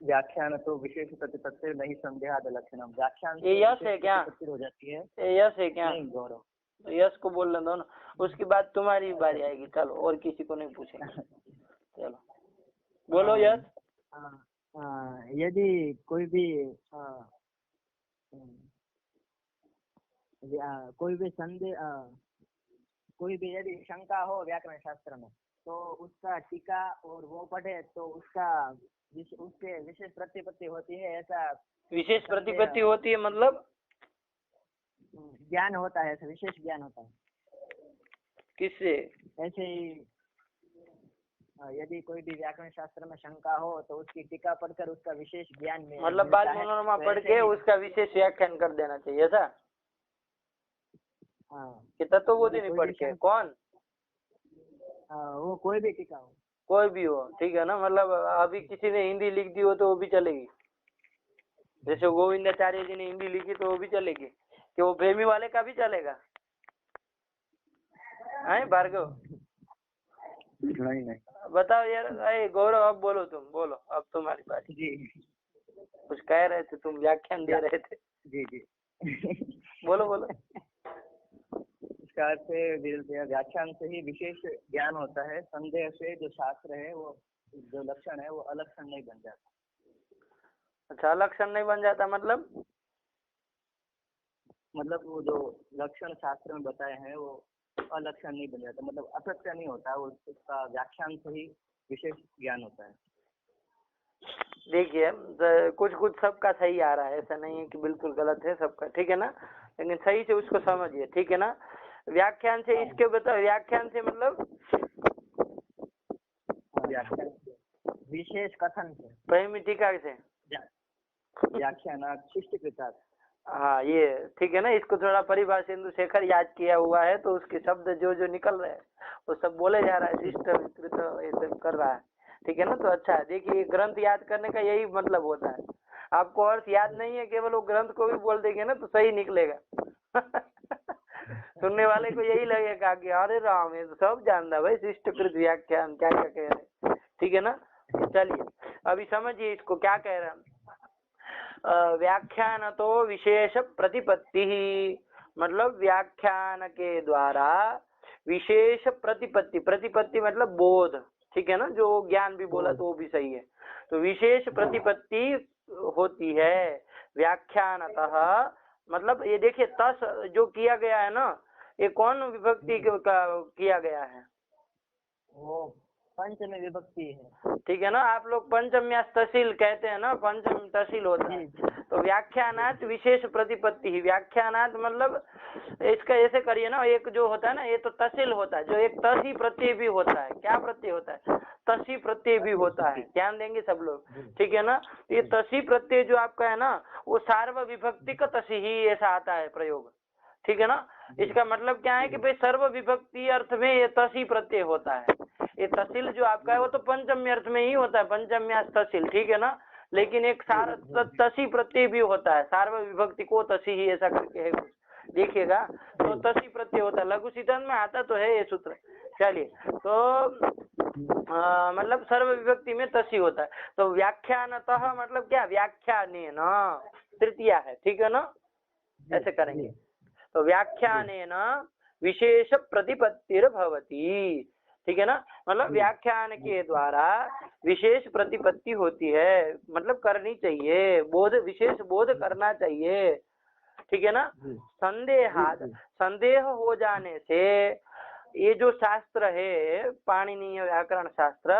व्याख्यान तो विशेष प्रतिपत्ति नहीं संदेहाद लक्षणम, व्याख्यान ये यश है क्या, हो जाती है, ये यश है क्या। नहीं गौरव, तो यश को बोलने दो ना, उसके बाद तुम्हारी बारी आएगी। चलो और किसी को नहीं पूछेंगे, चलो बोलो यश। यदि कोई भी कोई भी यदि शंका हो व्याकरण शास्त्र में, तो उसका टीका और वो पढ़े तो उसका उससे विशेष प्रतिपत्ति होती है, ऐसा विशेष प्रतिपत्ति होती है मतलब ज्ञान होता है, ऐसा विशेष ज्ञान होता है। किससे? ऐसे ही यदि कोई भी व्याकरण शास्त्र में शंका हो तो उसकी टीका पढ़कर उसका विशेष ज्ञान में, मतलब बाल मनोरमा पढ़ के उसका विशेष व्याख्यान कर देना चाहिए ऐसा। हाँ, कि तत्वबोधि नहीं पढ़ के, कौन वो कोई भी टीका हो, कोई भी हो, ठीक है ना। मतलब अभी किसी ने हिंदी लिख दी हो तो वो भी चलेगी, जैसे गोविंदाचार्य जी ने हिंदी लिखी तो वो भी चलेगी, कि वो प्रेमी वाले का भी चलेगा है भार्गव। नहीं बताओ यार। अरे गौरव अब बोलो, तुम बोलो, अब तुम्हारी बारी। जी, कुछ कह रहे थे तुम, व्याख्यान दे रहे थे। जी बोलो। इसका अर्थ है व्याख्यान से ही विशेष ज्ञान होता है, संदेह से जो शास्त्र है वो जो लक्षण है वो अलक्षण नहीं बन जाता। अच्छा, लक्षण नहीं बन जाता मतलब वो जो लक्षण शास्त्र में बताए हैं वो अलक्षण नहीं बन जाता, मतलब असत्य नहीं होता, वो उसका व्याख्यान से ही विशेष ज्ञान होता है। देखिए कुछ सबका सही आ रहा है, ऐसा नहीं है कि बिल्कुल गलत है सबका, ठीक है ना। लेकिन सही से उसको समझिए, ठीक है ना। व्याख्यान से इसके बताओ, व्याख्यान से मतलब व्याख्यान विशेष कथन से, प्रेमी टीका से, व्याख्यान शिष्टकृता। हाँ ये ठीक है ना। इसको थोड़ा परिभाषा शेखर याद किया हुआ है, तो उसके शब्द जो निकल रहे हैं वो सब बोले जा रहा है, शिष्ट विस्तृत ये सब कर रहा है, ठीक है ना। तो अच्छा है, देखिए ग्रंथ याद करने का यही मतलब होता है। आपको अर्थ याद नहीं है, केवल वो ग्रंथ को भी बोल देंगे ना तो सही निकलेगा। सुनने वाले को यही लगेगा कि अरे राम ये तो सब जानता भाई, शिष्टकृत व्याख्यान क्या क्या कह रहे, ठीक है ना। चलिए अभी समझिए इसको क्या कह रहे हैं। व्याख्यान तो विशेष प्रतिपत्ति ही, मतलब व्याख्यान के द्वारा विशेष प्रतिपत्ति, प्रतिपत्ति मतलब बोध, ठीक है ना। जो ज्ञान भी बोला तो वो भी सही है। तो विशेष प्रतिपत्ति होती है व्याख्यानतः, मतलब ये देखिए तस जो किया गया है ना, ये कौन विभक्ति का किया गया है? वो पंचमी विभक्ति है। ठीक है ना, आप लोग पंचम्या तहसील कहते हैं ना, पंचम तहसील होता है। तो व्याख्यानात विशेष प्रतिपत्ति ही, व्याख्यानात मतलब इसका ऐसे करिए ना, एक जो होता है ना, ये तो तहसील होता है, जो एक तसी प्रत्यय भी होता है। क्या प्रत्यय होता है? तसी प्रत्यय भी होता है, ध्यान देंगे सब लोग, ठीक है ना। ये तसी प्रत्यय जो आपका है ना, वो सार्व विभक्ति का तसी ही ऐसा आता है प्रयोग, ठीक है ना। इसका मतलब क्या है कि भाई सर्व विभक्ति अर्थ में ये तसी प्रत्यय होता है। ये तहसील जो आपका है वो तो पंचम्य अर्थ में ही होता है, पंचम्या तहसील, ठीक है ना। लेकिन एक सार तसी प्रत्यय भी होता है, सार्व विभक्ति को तसी ही ऐसा करके है कुछ, देखिएगा तो तसी प्रत्यय होता है। लघु सिद्धांत में आता तो है ये सूत्र। चलिए, तो मतलब सर्व विभक्ति में तसी होता है। तो व्याख्यानतः मतलब क्या? व्याख्यानेन तृतीया है, ठीक है ना, ऐसे करेंगे। तो व्याख्यानेन विशेष प्रतिपत्तिर भवति, ठीक है ना, मतलब व्याख्यान के द्वारा विशेष प्रतिपत्ति होती है, मतलब करनी चाहिए, बोध विशेष बोध करना चाहिए, ठीक है ना। संदेहाद, संदेह हो जाने से ये जो शास्त्र है पाणिनीय व्याकरण शास्त्र,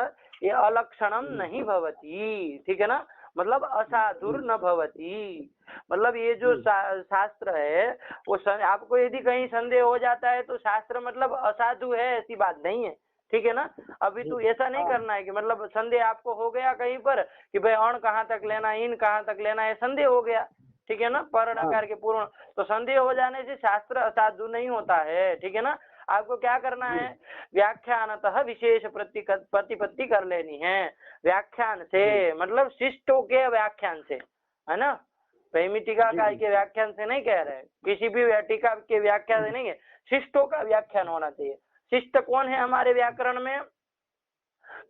ये अलक्षणम नहीं भवति, ठीक है ना, मतलब असाधुर न भवति। मतलब ये जो शास्त्र है वो आपको यदि कहीं संदेह हो जाता है तो शास्त्र मतलब असाधु है ऐसी बात नहीं है, ठीक है ना। अभी तो ऐसा नहीं करना है कि मतलब संदेह आपको हो गया कहीं पर कि भाई अण कहाँ तक लेना, इन कहाँ तक लेना है, संदेह हो गया, ठीक है ना, पर नकार के पूर्ण। तो संदेह हो जाने से शास्त्र असाधु नहीं होता है, ठीक है ना। आपको क्या करना है? व्याख्यानतः विशेष प्रतिपत्ति कर लेनी है, व्याख्यान से मतलब शिष्टों के व्याख्यान से, है ना। प्रेमी टीकाकार के व्याख्यान से नहीं कह रहे, किसी भी टीका के व्याख्यान से नहीं है, शिष्टों का व्याख्यान होना चाहिए। शिष्ट कौन है हमारे व्याकरण में?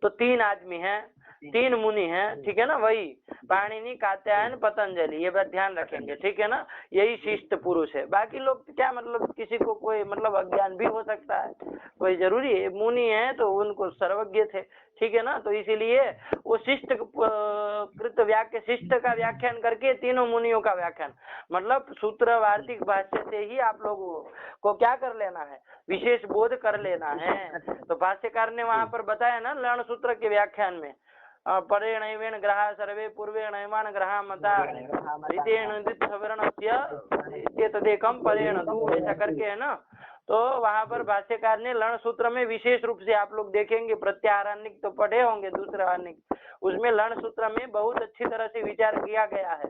तो 3 आदमी हैं, 3 मुनि हैं, ठीक है ना, वही पाणिनि, कात्यायन, पतंजलि, ये बात ध्यान रखेंगे, ठीक है ना। यही शिष्ट पुरुष है। बाकी लोग क्या मतलब किसी को कोई मतलब अज्ञान भी हो सकता है, कोई जरूरी है, मुनि है तो उनको सर्वज्ञ थे, ठीक है ना। तो इसीलिए वो शिष्ट कृत वाक्य, शिष्ट का व्याख्यान करके तीनों मुनियों का व्याख्यान, मतलब सूत्र वार्तिक भाष्य से ही आप लोगों को क्या कर लेना है? विशेष बोध कर लेना है। तो भाष्यकार ने वहां पर बताया ना लर्ण सूत्र के व्याख्यान में, परेणैवेन ग्रहा सर्वे पूर्वेणैवान ग्रहा मता ऋतेन दित्सवर्णस्य तदेकम परेण तु, ऐसा करके है ना। तो वहां पर भाष्यकार ने लर्ण सूत्र में विशेष रूप से आप लोग देखेंगे, प्रत्याहारान्निक तो पढ़े होंगे, दूसरा आर्निक, उसमें लर्ण सूत्र में बहुत अच्छी तरह से विचार किया गया है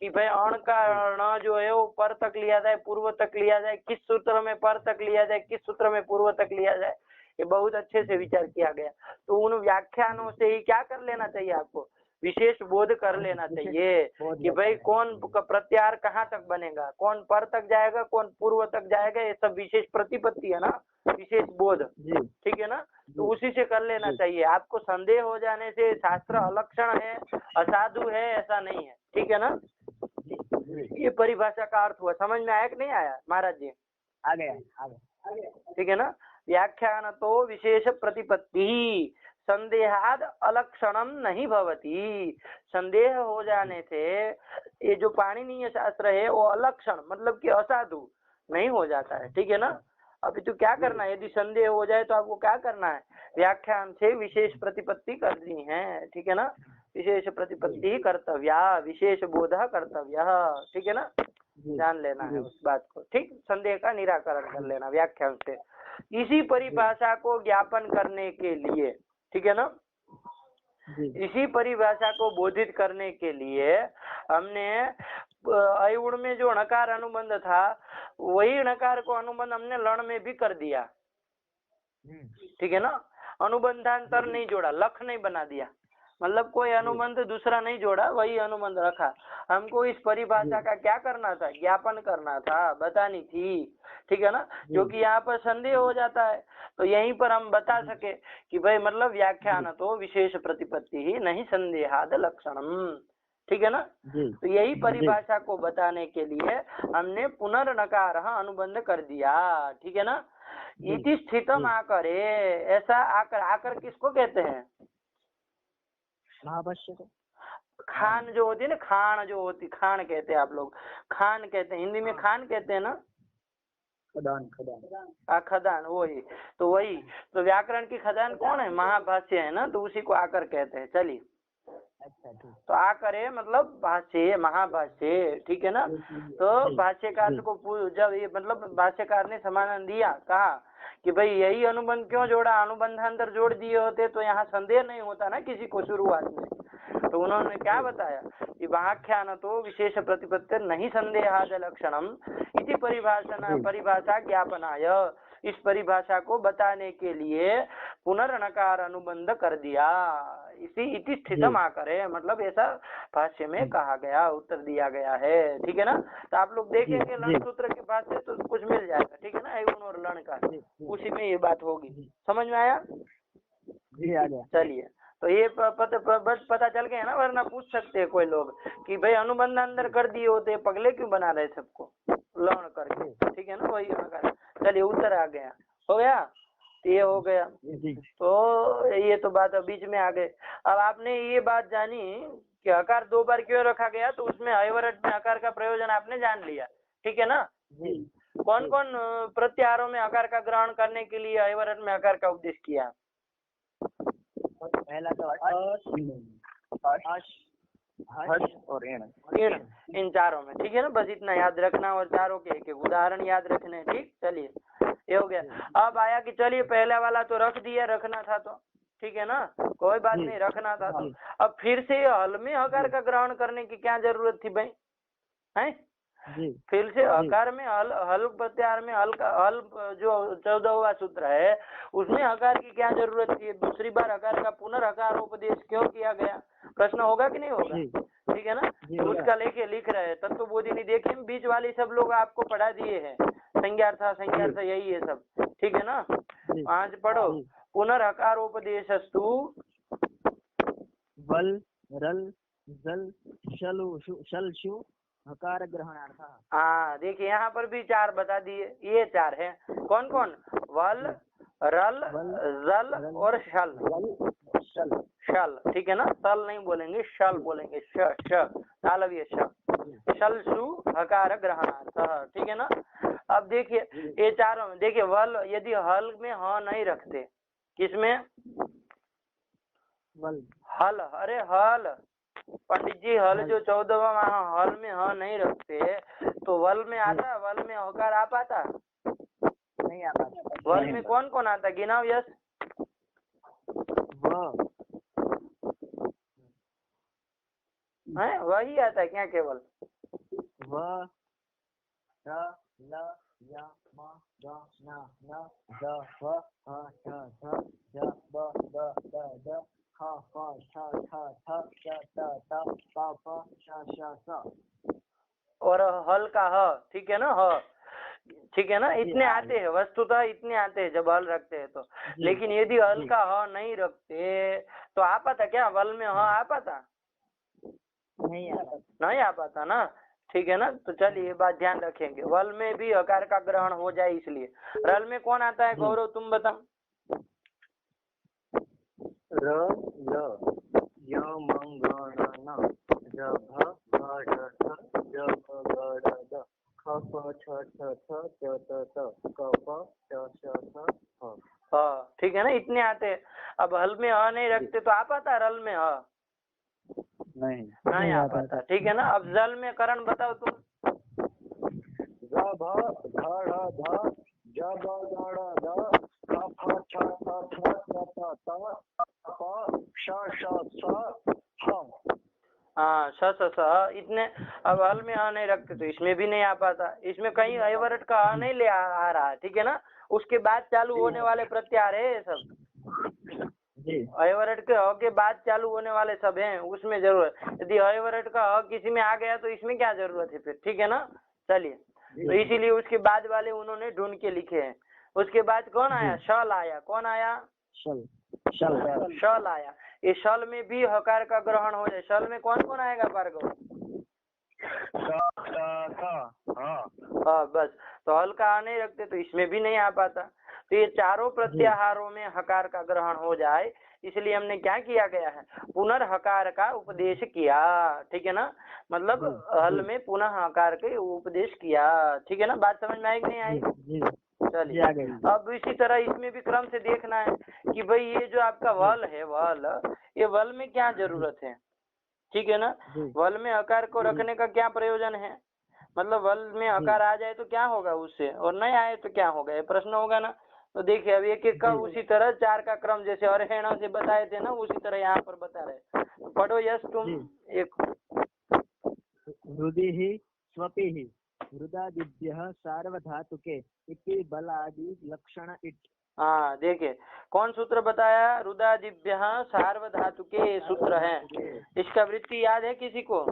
कि भाई अण का ण जो है वो पर तक लिया जाए, पूर्व तक लिया जाए, किस सूत्र में पर तक लिया जाए, किस सूत्र में पूर्व तक लिया जाए, ये बहुत अच्छे से विचार किया गया। तो उन व्याख्यानों से ही क्या कर लेना चाहिए आपको? विशेष बोध कर लेना चाहिए कि भाई कौन प्रत्याहार कहाँ तक बनेगा, कौन पर तक जाएगा, कौन पूर्व तक जाएगा, ये सब विशेष प्रतिपत्ति है ना, विशेष बोध, ठीक है ना। तो उसी से कर लेना चाहिए। आपको संदेह हो जाने से शास्त्र अलक्षण है, असाधु है, ऐसा नहीं है, ठीक है ना। ये परिभाषा का अर्थ हुआ, समझ में आया कि नहीं आया महाराज जी? आ गया। ठीक है ना। व्याख्यान तो विशेष प्रतिपत्ति संदेहाद अलक्षणम नहीं भवती, संदेह हो जाने से ये जो पाणिनीय शास्त्र है वो अलक्षण मतलब कि असाधु नहीं हो जाता है, ठीक है ना। अभी तो क्या करना है, यदि संदेह हो जाए तो आपको क्या करना है? व्याख्यान से विशेष प्रतिपत्ति करनी है, ठीक है ना। विशेष प्रतिपत्ति कर्तव्या, विशेष बोध कर्तव्य, ठीक है ना, जान लेना है उस बात को, ठीक। संदेह का निराकरण कर लेना व्याख्यान से। इसी परिभाषा को ज्ञापन करने के लिए, ठीक है ना, इसी परिभाषा को बोधित करने के लिए हमने अयुण में जो णकार अनुबंध था वही णकार को अनुबंध हमने लण में भी कर दिया, ठीक है ना। अनुबंधांतर नहीं जोड़ा, लख नहीं बना दिया, मतलब कोई अनुबंध दूसरा नहीं जोड़ा, वही अनुबंध रखा। हमको इस परिभाषा का क्या करना था? ज्ञापन करना था, बतानी थी, ठीक है ना। जो कि यहाँ पर संदेह हो जाता है तो यहीं पर हम बता सके कि भाई मतलब व्याख्यान तो विशेष प्रतिपत्ति ही नहीं संदेहाद लक्षणम, ठीक है ना। तो यही परिभाषा को बताने के लिए हमने पुनर्नकार अनुबंध कर दिया, ठीक है ना। इति स्थितम आकरे, ऐसा आकर, आकर किसको कहते हैं? महाभाष्य को। खान जो होती है ना, खान जो होती, खान कहते हैं आप लोग, खान कहते हैं हिंदी में, खान कहते हैं ना, खदान खदान खदान, वही तो वही। तो व्याकरण की खदान कौन है? महाभाष्य है ना, तो उसी को आकर कहते हैं। चलिए, अच्छा ठीक। तो आकर है मतलब भाष्य, महाभाष्य, ठीक है ना। तो भाष्यकार को जब ये मतलब भाष्यकार ने समाधान दिया, कहा कि भाई यही अनुबंध क्यों जोड़ा, अनुबंधांतर जोड़ दिए होते तो यहाँ संदेह नहीं होता ना किसी को शुरुआत में। तो उन्होंने क्या बताया कि वाक्यान तो विशेष प्रतिपत्ति नहीं संदेहाद लक्षणम इति परिभाषा ज्ञापनाय, इस परिभाषा को बताने के लिए पुनर्नकार अनुबंध कर दिया। इति स्थितम आकर है, मतलब ऐसा भाष्य में कहा गया, उत्तर दिया गया है, ठीक है ना। तो आप लोग देखेंगे लन सूत्र के भाष्य तो कुछ मिल जाएगा, ठीक है ना, एवं और लन का, उसी में ये बात होगी। समझ में आया? जी आ गया। चलिए, तो ये पता चल गया ना, वरना पूछ सकते हैं कोई लोग कि भाई अनुबंध अंदर कर दिए होते, पगले क्यों बना रहे सबको लौण करके, ठीक है ना, वही होगा। चलिए, उत्तर आ गया, हो गया, ये हो गया। तो ये तो बात बीच में आ गए। अब आपने ये बात जानी कि हकार 2 बार क्यों रखा गया, तो उसमें अयवरट में हकार का प्रयोजन आपने जान लिया, ठीक है ना। कौन कौन प्रत्याहारों में हकार का ग्रहण करने के लिए अयवरट में हकार का उपदेश किया? पहला तो हर्ष और इन, इन चारों में, ठीक है ना। बस इतना याद रखना और चारों के एक एक उदाहरण याद रखने, ठीक। चलिए, ये हो गया। अब आया कि चलिए पहला वाला तो रख दिया, रखना था तो, ठीक है ना, कोई बात नहीं, रखना था तो अब फिर से हल में हकार का ग्रहण करने की क्या जरूरत थी भाई, है? फिर से हकार में हल प्रत्याहार में हल जो 14वां सूत्र है उसमें हकार की क्या जरूरत थी? दूसरी बार हकार का पुनर्हकार उपदेश क्यों किया गया? प्रश्न होगा कि नहीं होगा? ठीक है ना। तो उसका लेके लिख रहे हैं तत्वबोधिनी, देखिए बीच वाले सब लोग आपको पढ़ा दिए हैं, संज्ञार्थ यही है सब, ठीक है ना। आज पढ़ो, पुनर्हकारोपदेशस्तु वल रल जल शल शु हकार ग्रहणार्थ। हाँ, देखिए यहाँ पर भी 4 बता दिए, ये 4 है। कौन कौन? वल, रल, जल और शल। शल, ठीक है ना, सल नहीं बोलेंगे, शल बोलेंगे, तालव्य श, शल शु हकार ग्रहणार्थ, ठीक है ना। अब देखिए ये चारों में, देखिए वल यदि हल में ह नहीं रखते, किसमें? हल, अरे हल पंडित जी, हल जो 14वां हल में ह नहीं रखते तो वल में आता, वल में हकार आ पाता? नहीं आ पाता। वल में कौन कौन आता, गिनाओ यस। है वही आता है क्या केवल? व र ल य म ग न न ज व ह ठ ठ ज ब द द द ख फ छ छ थ च त त प फ श श स और हल का ह, ठीक है ना, ह, ठीक है ना। इतने आते हैं, वस्तुतः इतने आते हैं जब हल रखते हैं तो। लेकिन यदि हल का ह नहीं रखते तो आ पाता क्या? वल में ह आ पाता? नहीं आ पाता ना, ठीक है ना। तो चलिए ये बात ध्यान रखेंगे, वल में भी हकार का ग्रहण हो जाए इसलिए। रल में कौन आता है गौरव, तुम बताओ। र ल य म ग न ज भ ग ढ ठ ज ब ग ड द ख फ छ छ थ च त त क फ श श स ह। हाँ, ठीक है ना, इतने आते हैं। अब हल में ह नहीं रखते तो आ पाता रल में ह? नहीं आ पाता, ठीक है ना। अब जल में करण बताओ तुम। ज भ ध ढ ध ज ब ग ड द ख फ छ छ थ च त त प श श स ह। हाँ, स इतने। अब हल में नहीं रखते तो इसमें भी नहीं आ पाता, इसमें कहीं अयवरट का नहीं ले आ रहा, ठीक है ना। उसके बाद चालू होने वाले प्रत्याहार है ये सब, अयवरट के ह के बाद चालू होने वाले सब हैं, उसमें जरूरत। यदि अयवरट का ह किसी में आ गया तो इसमें क्या जरूरत है फिर, ठीक है ना। चलिए, तो इसीलिए उसके बाद वाले उन्होंने ढूंढ के लिखे हैं। उसके बाद कौन आया? शल आया। कौन आया? शल आया। इस शल में भी हकार का ग्रहण हो जाए। शल में कौन कौन आएगा भार्गव? हाँ, बस। तो हल का नहीं रखते तो इसमें भी नहीं आ पाता। तो ये चारों प्रत्याहारों में हकार का ग्रहण हो जाए इसलिए हमने क्या किया गया है, पुनर्हकार का उपदेश किया, ठीक है ना, मतलब हल में पुनः हकार के उपदेश किया, ठीक है ना, बात समझ में आई कि नहीं आई? चलिए अब इसी तरह इसमें भी क्रम से देखना है कि भाई ये जो आपका वल है, वल, ये वल में क्या जरूरत है, ठीक है ना, वल में हकार को रखने का क्या प्रयोजन है, मतलब वल में हकार आ जाए तो क्या होगा उससे, और नहीं आए तो क्या होगा, ये प्रश्न होगा ना। तो देखिए अब एक एक का उसी तरह चार का क्रम जैसे अरहेण से बताए थे ना, उसी तरह यहाँ पर बता रहे। तो पढ़ो यश तुम एक। हृदि स्वपि हृदादिभ्यः सार्वधातुके इति बलादि लक्षण इट। हाँ देखिए कौन सूत्र बताया, रुदादिभ्यः सार्वधातुके सूत्र है, इसका वृत्ति याद है किसी को?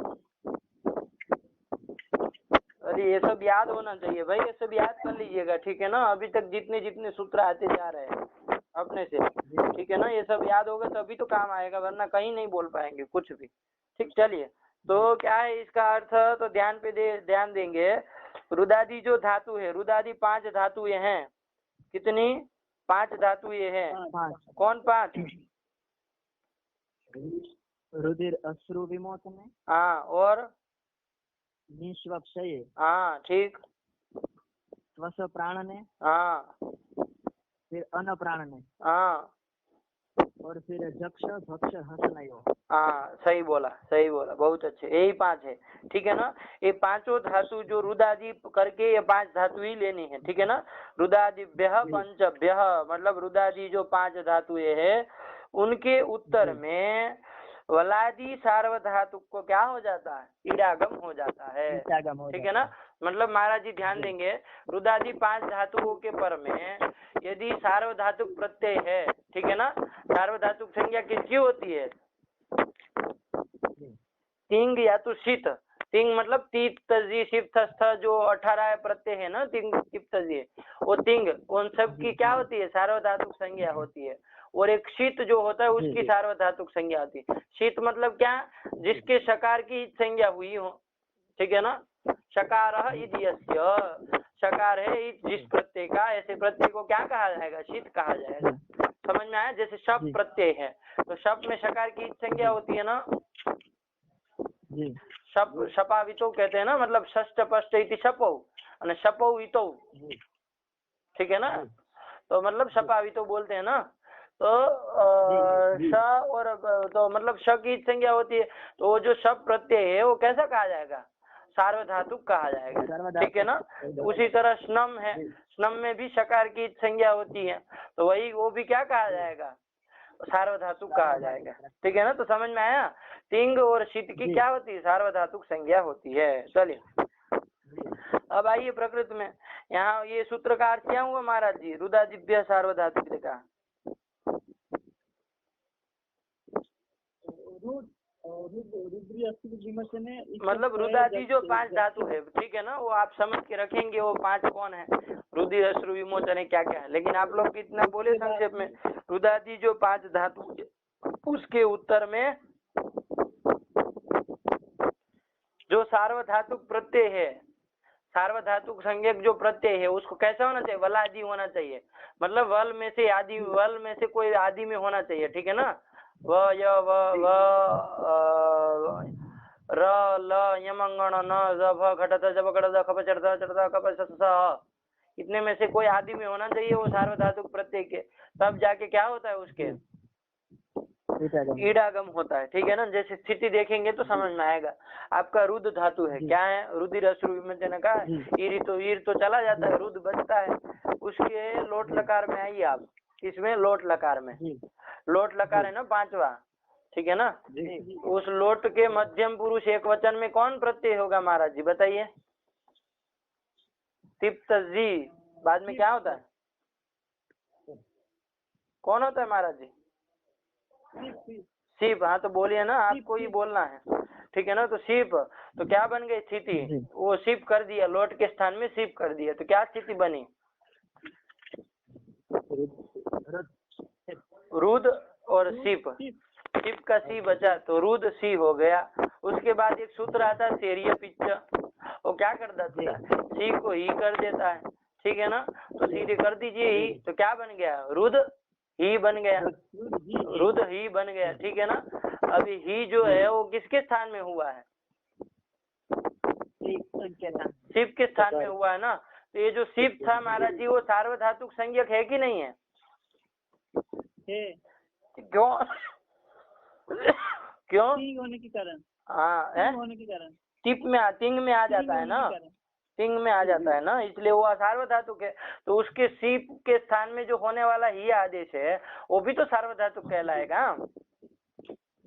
अरे ये सब याद होना चाहिए भाई, ये सब याद कर लीजिएगा, ठीक है ना, अभी तक जितने जितने सूत्र आते जा रहे हैं अपने से, ठीक है ना, ये सब याद होगा तभी तो काम आएगा, वरना कहीं नहीं बोल पाएंगे कुछ भी, ठीक। चलिए तो क्या है इसका अर्थ, तो ध्यान पे ध्यान देंगे। रुदादि जो धातु है, रुदादि 5 धातु ये हैं, कितनी? 5 धातु ये है, कौन 5? रुधिर अश्रु विमोचन, हाँ, और निष्वक्षये, हाँ ठीक, स्वस प्राण ने, हाँ, फिर अन प्राण ने, हाँ, और फिर जक्ष भक्ष हसनयो। हाँ सही बोला, सही बोला, बहुत अच्छे, यही 5 है, ठीक है ना। ये पांचों धातु जो रुदादि करके ये 5 धातु ही लेनी है, ठीक है ना। रुदादिभ्यः पंचभ्यः, मतलब रुदादि जो 5 धातु ये है उनके उत्तर में वलादि सार्वधातु को क्या हो जाता है, ईडागम हो जाता है, ठीक है ना। मतलब महाराज जी ध्यान देंगे, रुदादि 5 धातुओं के पर में यदि सार्वधातुक प्रत्यय है, ठीक है ना, सार्वधातुक संज्ञा किसकी होती है? तिंग या तो शीत, तिंग मतलब तीत तजी शिफ्त स्थ जो 18 प्रत्यय है ना, तिंग तिप्त तजी, वो तिंग उन सब की क्या होती है, सार्वधातुक संज्ञा होती है। और एक शीत जो होता है उसकी सार्वधातुक संज्ञा होती है। शीत मतलब क्या, जिसके शकार की संज्ञा हुई हो, ठीक है ना। शकार इत्यस्य, शकार है जिस प्रत्यय का, ऐसे प्रत्यय को क्या कहा जाएगा, शीत कहा जाएगा। समझ में आया? जैसे शप प्रत्यय है तो शप में शकार की संज्ञा होती है ना, शप शपावितो कहते हैं ना, मतलब षष्ठ पष्ट इति शपौ और शपौ इतो, ठीक है ना, तो मतलब शपावितो बोलते हैं ना। तो श और तो मतलब श की संज्ञा होती है, तो वो जो शप प्रत्यय है वो कैसा कहा जाएगा, सार्वधातुक कहा जाएगा, ठीक है ना। उसी तरह स्नम है, स्नम में भी शकार की संज्ञा होती है, तो वही वो भी क्या कहा जाएगा, सार्वधातुक कहा जाएगा, ठीक है ना। तो समझ में आया, तिंग और शीत की क्या होती है, सार्वधातुक संज्ञा होती है। चलिए अब आइए प्रकृति में, यहाँ ये सूत्र का अर्थ क्या हुआ महाराज जी, रुदादिभ्यः सार्वधातुक का मतलब रुदादि जो 5 धातु है, ठीक है ना, वो आप समझ के रखेंगे वो 5 कौन है, रुधिर अश्रु विमोचन है क्या क्या है, लेकिन आप लोग कितना बोले संक्षेप में, रुदादि जो 5 धातु उसके उत्तर में जो सार्वधातुक प्रत्यय है, सार्वधातुक संज्ञक जो प्रत्यय है उसको कैसा होना चाहिए, वलादि होना चाहिए, मतलब वल में से आदि, वल में से कोई आदि में होना चाहिए, ठीक है ना। व य व र ल यमंगण न ज भ घट थ जब घट ध खप चढ़ थ कप स, इतने में से कोई आदि में होना चाहिए वो सार्वधातुक प्रत्यय के, तब जाके क्या होता है उसके ईडागम होता है, ठीक है ना। जैसे स्थिति देखेंगे तो समझ में आएगा। आपका रुद धातु है, क्या है, रुधिर अश्रु विमोचन का, ईर तो चला जाता है, रुद बचता है, उसके लोट लकार में आइए आप, इसमें लोट लकार में, लोट लकार है ना 5वां, ठीक है ना। उस लोट के मध्यम पुरुष एक वचन में कौन प्रत्यय होगा महाराज जी बताइए, तिप्त जी, बाद में क्या होता है, कौन होता है महाराज जी, सीप, हाँ तो बोलिए ना, आपको ही बोलना है, ठीक है ना। तो सीप, तो क्या बन गई स्थिति, वो सीप कर दिया, लोट के स्थान में सीप कर दिया, तो क्या स्थिति बनी, रुद और सीप, सीप का सी बचा तो रुद सी हो गया। उसके बाद एक सूत्र आता है सेरिय पिच्च, वो क्या कर देता है, सी को ही कर देता है, ठीक है ना। तो सीधे कर दीजिए ही, तो क्या बन गया, रुद ही बन गया, रुद ही बन गया, ठीक है ना। अभी ही जो है वो किसके स्थान में हुआ है? सिप के स्थान में हुआ है ना। तो ये जो सिप था महाराज जी वो सार्वधातुक संज्ञक है कि नहीं है? क्यों? क्यों होने के कारण, हाँ है होने के कारण टिप में तिंग में आ जाता है ना, तिंग में आ जाता है ना, इसलिए वो सार्वधातुक है। तो उसके सीप के स्थान में जो होने वाला ही आदेश है वो भी तो सार्वधातुक कहलाएगा,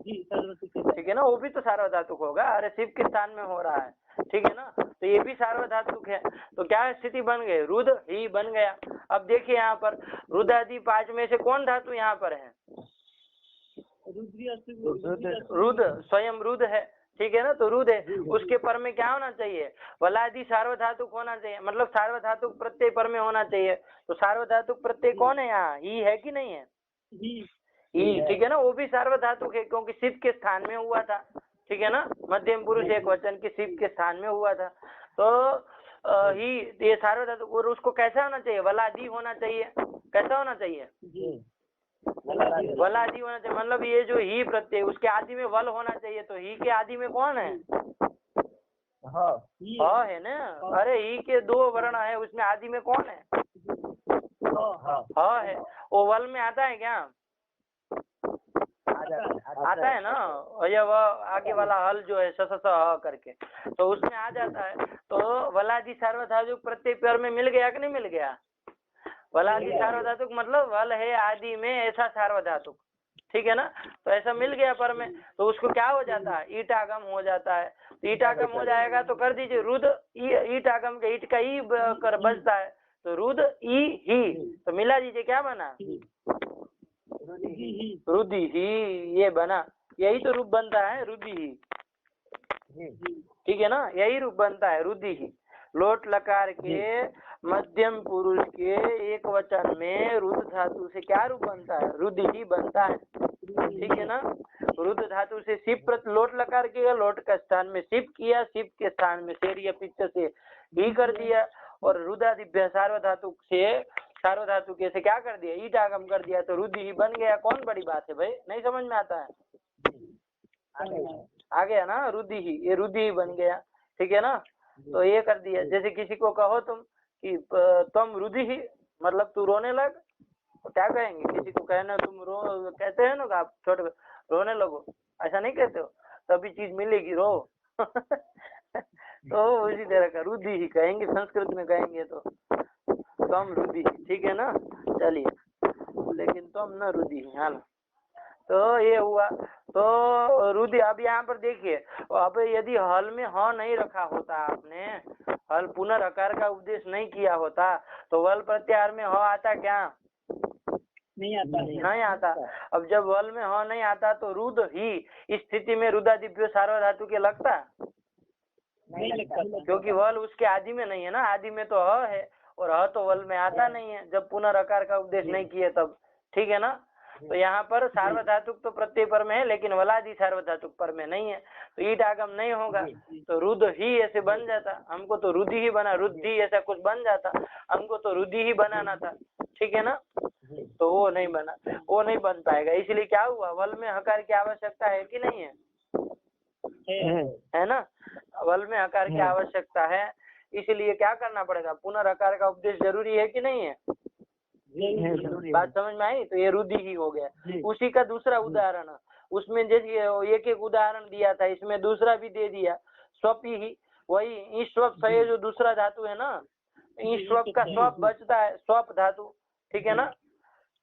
ठीक है ना, वो भी तो सार्वधातुक होगा। अरे सिप के स्थान में हो रहा है, ठीक है ना, तो ये भी सार्वधातुक है। तो क्या स्थिति बन गई? रुद ही बन गया। अब देखिए यहाँ पर रुद आदि 5 में से कौन धातु यहाँ पर है? रुद, स्वयं रुद है, ठीक है ना। तो रुद है, उसके पर में क्या होना चाहिए? वलादि सार्वधातुक होना चाहिए, मतलब सार्वधातुक प्रत्यय पर में होना चाहिए। तो सार्वधातुक प्रत्यय कौन है यहाँ? ही है कि नहीं है? ही, ठीक है ना, वो भी सार्वधातुक है क्योंकि सिप के स्थान में हुआ था, ठीक है ना, मध्यम पुरुष एक वचन के सिप के स्थान में हुआ था। तो ही ये सार्वधातुक, और उसको कैसा होना चाहिए? वलादि होना चाहिए। कैसा होना चाहिए? वलादि होना चाहिए, मतलब ये जो ही प्रत्यय उसके आदि में वल होना चाहिए। तो ही के आदि में कौन है? हाँ है ना। अरे ही के 2 वर्ण है, उसमें आदि में कौन है? हाँ है। वो वल में आता है क्या? आता है ना, ये वह आगे वाला हल जो है स करके, तो उसमें आ जाता है। तो वलादि सार्वधातुक प्रत्यय पर में मिल गया कि नहीं मिल गया? वलादि सार्वधातुक मतलब वल है आदि में ऐसा सार्वधातुक, ठीक है ना। तो ऐसा मिल गया पर में, तो उसको क्या हो जाता है? ईटागम हो जाता है। तो ईटागम हो जाएगा तो कर दीजिए रुद ईटागम के ईट का ई कर बचता है, तो रुद ई ही, तो मिला दीजिए क्या बना? रुदि ही, ये बना। यही तो रूप बनता है रुदि ही, ठीक है ना, यही रूप बनता है रुदि ही। लोट लकार के मध्यम पुरुष के एक वचन में रुद धातु से क्या रूप बनता है? रुदि ही बनता है, ठीक है ना। रुद धातु से सिप लोट लकार किया, लोट का स्थान में सिप किया, सिप के स्थान में शेर या पिच्च से ही कर दिया, और रुदादिभ्य सार्वधातुक से सार्वधातु के से क्या कर दिया? ईट आगम कर दिया, तो रुदि ही बन गया। कौन बड़ी बात है भाई? नहीं समझ में आता है? आ गया ना, रुदि ही, ये रुदि ही बन गया, ठीक है ना। तो ये कर दिया। जैसे किसी को कहो तुम कि तुम रुदि ही, मतलब तू रोने लग, तो क्या कहेंगे? किसी को कहना तुम रो, कहते हैं ना आप छोटे रोने लगो, ऐसा नहीं कहते हो, तभी चीज मिलेगी, रो। तो उसी तरह का रुदि ही कहेंगे, संस्कृत में कहेंगे तो तुम रुदि, ठीक है ना। चलिए, लेकिन तुम न रुदि, है ना। तो ये हुआ। तो रुदि, अब यहाँ पर देखिए, अब यदि हल में ह नहीं रखा होता, आपने हल पुनर्हकार का उपदेश नहीं किया होता, तो वल प्रत्याहार में ह आता क्या? नहीं आता। अब जब वल में ह नहीं आता तो रुद ही इस स्थिति में रुदादिभ्यो सार्वधातु के लगता? नहीं लगता, क्योंकि वल उसके आदि में नहीं है ना, आदि में तो ह है, और ह तो वल में आता नहीं है जब पुनर्हकार का उपदेश नहीं किए तब, ठीक है ना। तो यहाँ पर सार्वधातुक तो प्रत्यय पर में है, लेकिन वलादि सार्वधातुक पर में नहीं है, तो ईट आगम नहीं होगा, तो रुद ही ऐसे बन जाता। हमको तो रुदि ही बना, रुद्धि ऐसा कुछ बन जाता, हमको तो रुदि ही बनाना था, ठीक है ना। तो वो नहीं बना, वो नहीं बन पाएगा। इसलिए क्या हुआ? वल में हकार की आवश्यकता है कि नहीं है? है ना, वल में हकार की आवश्यकता है, इसलिए क्या करना पड़ेगा? पुनर्हकार का उपदेश जरूरी है कि नहीं है? बात समझ में आई? तो ये रुदि ही हो गया। उसी का दूसरा उदाहरण, उसमें जैसे एक एक उदाहरण दिया था, इसमें दूसरा भी दे दिया, स्वप ही, वही ईश्वप से जो दूसरा धातु है ना, ईश्वप का स्वप बचता है, स्वप धातु, ठीक है ना,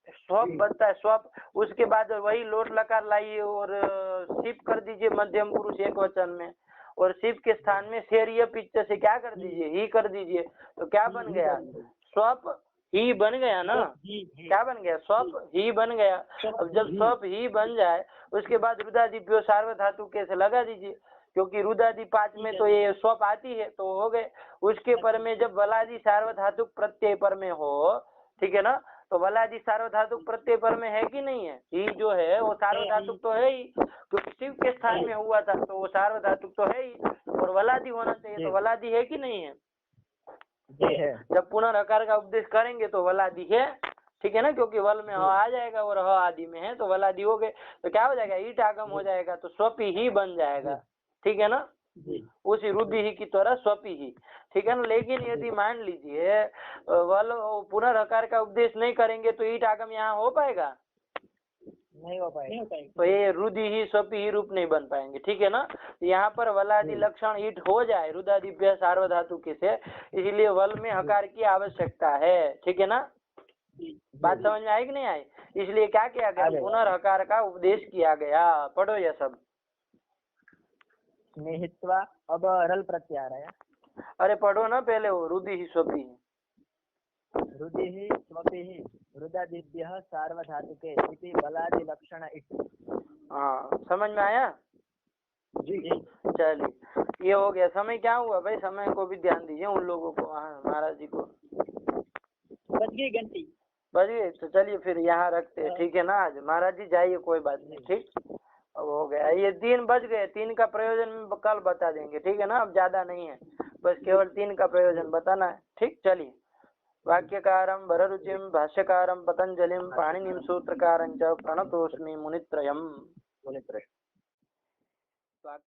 स्वप बचता है, स्वप। उसके बाद वही लोट लकार लाइए और सिप कर दीजिए मध्यम पुरुष एक वचन में, और सिप के स्थान में शेर पिच्च से क्या कर दीजिए? ही कर दीजिए, तो क्या बन गया? स्वप ही बन गया ना। क्या बन गया? स्वप ही बन गया। अब जब स्वप ही बन जाए उसके बाद रुदादिभ्यो सार्वधातु कैसे लगा दीजिए, क्योंकि रुदादि 5 में तो ये स्वप आती है, तो हो गए। उसके पर में जब वलादि सार्वधातुक प्रत्यय पर में हो, ठीक है ना, तो वलादि सार्वधातुक प्रत्यय पर में है कि नहीं है? ही जो है वो सार्वधातुक तो है ही, क्योंकि शिव के स्थान में हुआ था, तो वो सार्वधातुक तो है ही, और वलादि होना चाहिए, तो वलादि है कि नहीं है? जब पुनर्हकार का उपदेश करेंगे तो वलादि है, ठीक है ना, क्योंकि वल में ह आ जाएगा और ह आदि में है तो वल आदि हो गए तो क्या हो जाएगा, ईट आगम हो जाएगा तो स्वपी ही बन जाएगा। ठीक है ना, उसी रुद्धि ही की तरह स्वपी ही। ठीक है ना, लेकिन यदि मान लीजिए वल पुनर्हकार का उपदेश नहीं करेंगे तो ईट आगम यहाँ हो पाएगा, नहीं हो पाएगा। तो ये रुद्धि ही स्वपी ही रूप नहीं बन पाएंगे। ठीक है ना, यहाँ पर वलादि लक्षण ईट हो जाए रुदादिभ्य सार्वधातुक से, इसलिए वल में हकार की आवश्यकता है। ठीक है ना, बात समझ में आई कि नहीं आई? इसलिए क्या किया गया, पुनर्हकार का उपदेश किया गया। पढ़ो ये सब। स्नेहित्वा अब रल प्रत्याहार है। अरे पढ़ो ना पहले, वो रुद्धि ही स्वपी ही। रुदिः स्वपिः रुदादिभ्यः सार्वधातुके इति बलादि लक्षण इति। हाँ, समझ में आया? जी। चलिए, ये हो गया। समय क्या हुआ भाई, समय को भी ध्यान दीजिए उन लोगों को। हाँ, महाराज जी को बज गई घंटी। बज गए तो चलिए फिर यहाँ रखते हैं। ठीक है ना, आज महाराज जी जाइए, कोई बात नहीं। ठीक, अब हो गया, ये 3 बज गए। 3 का प्रयोजन कल बता देंगे। ठीक है ना, अब ज्यादा नहीं है, बस केवल 3 का प्रयोजन बताना है। ठीक, चलिए। वाक्यकारं वररुचिं भाष्यकारं पतंजलिं पाणिनिं सूत्रकारं च प्रणतोस्मि मुनित्रयम्।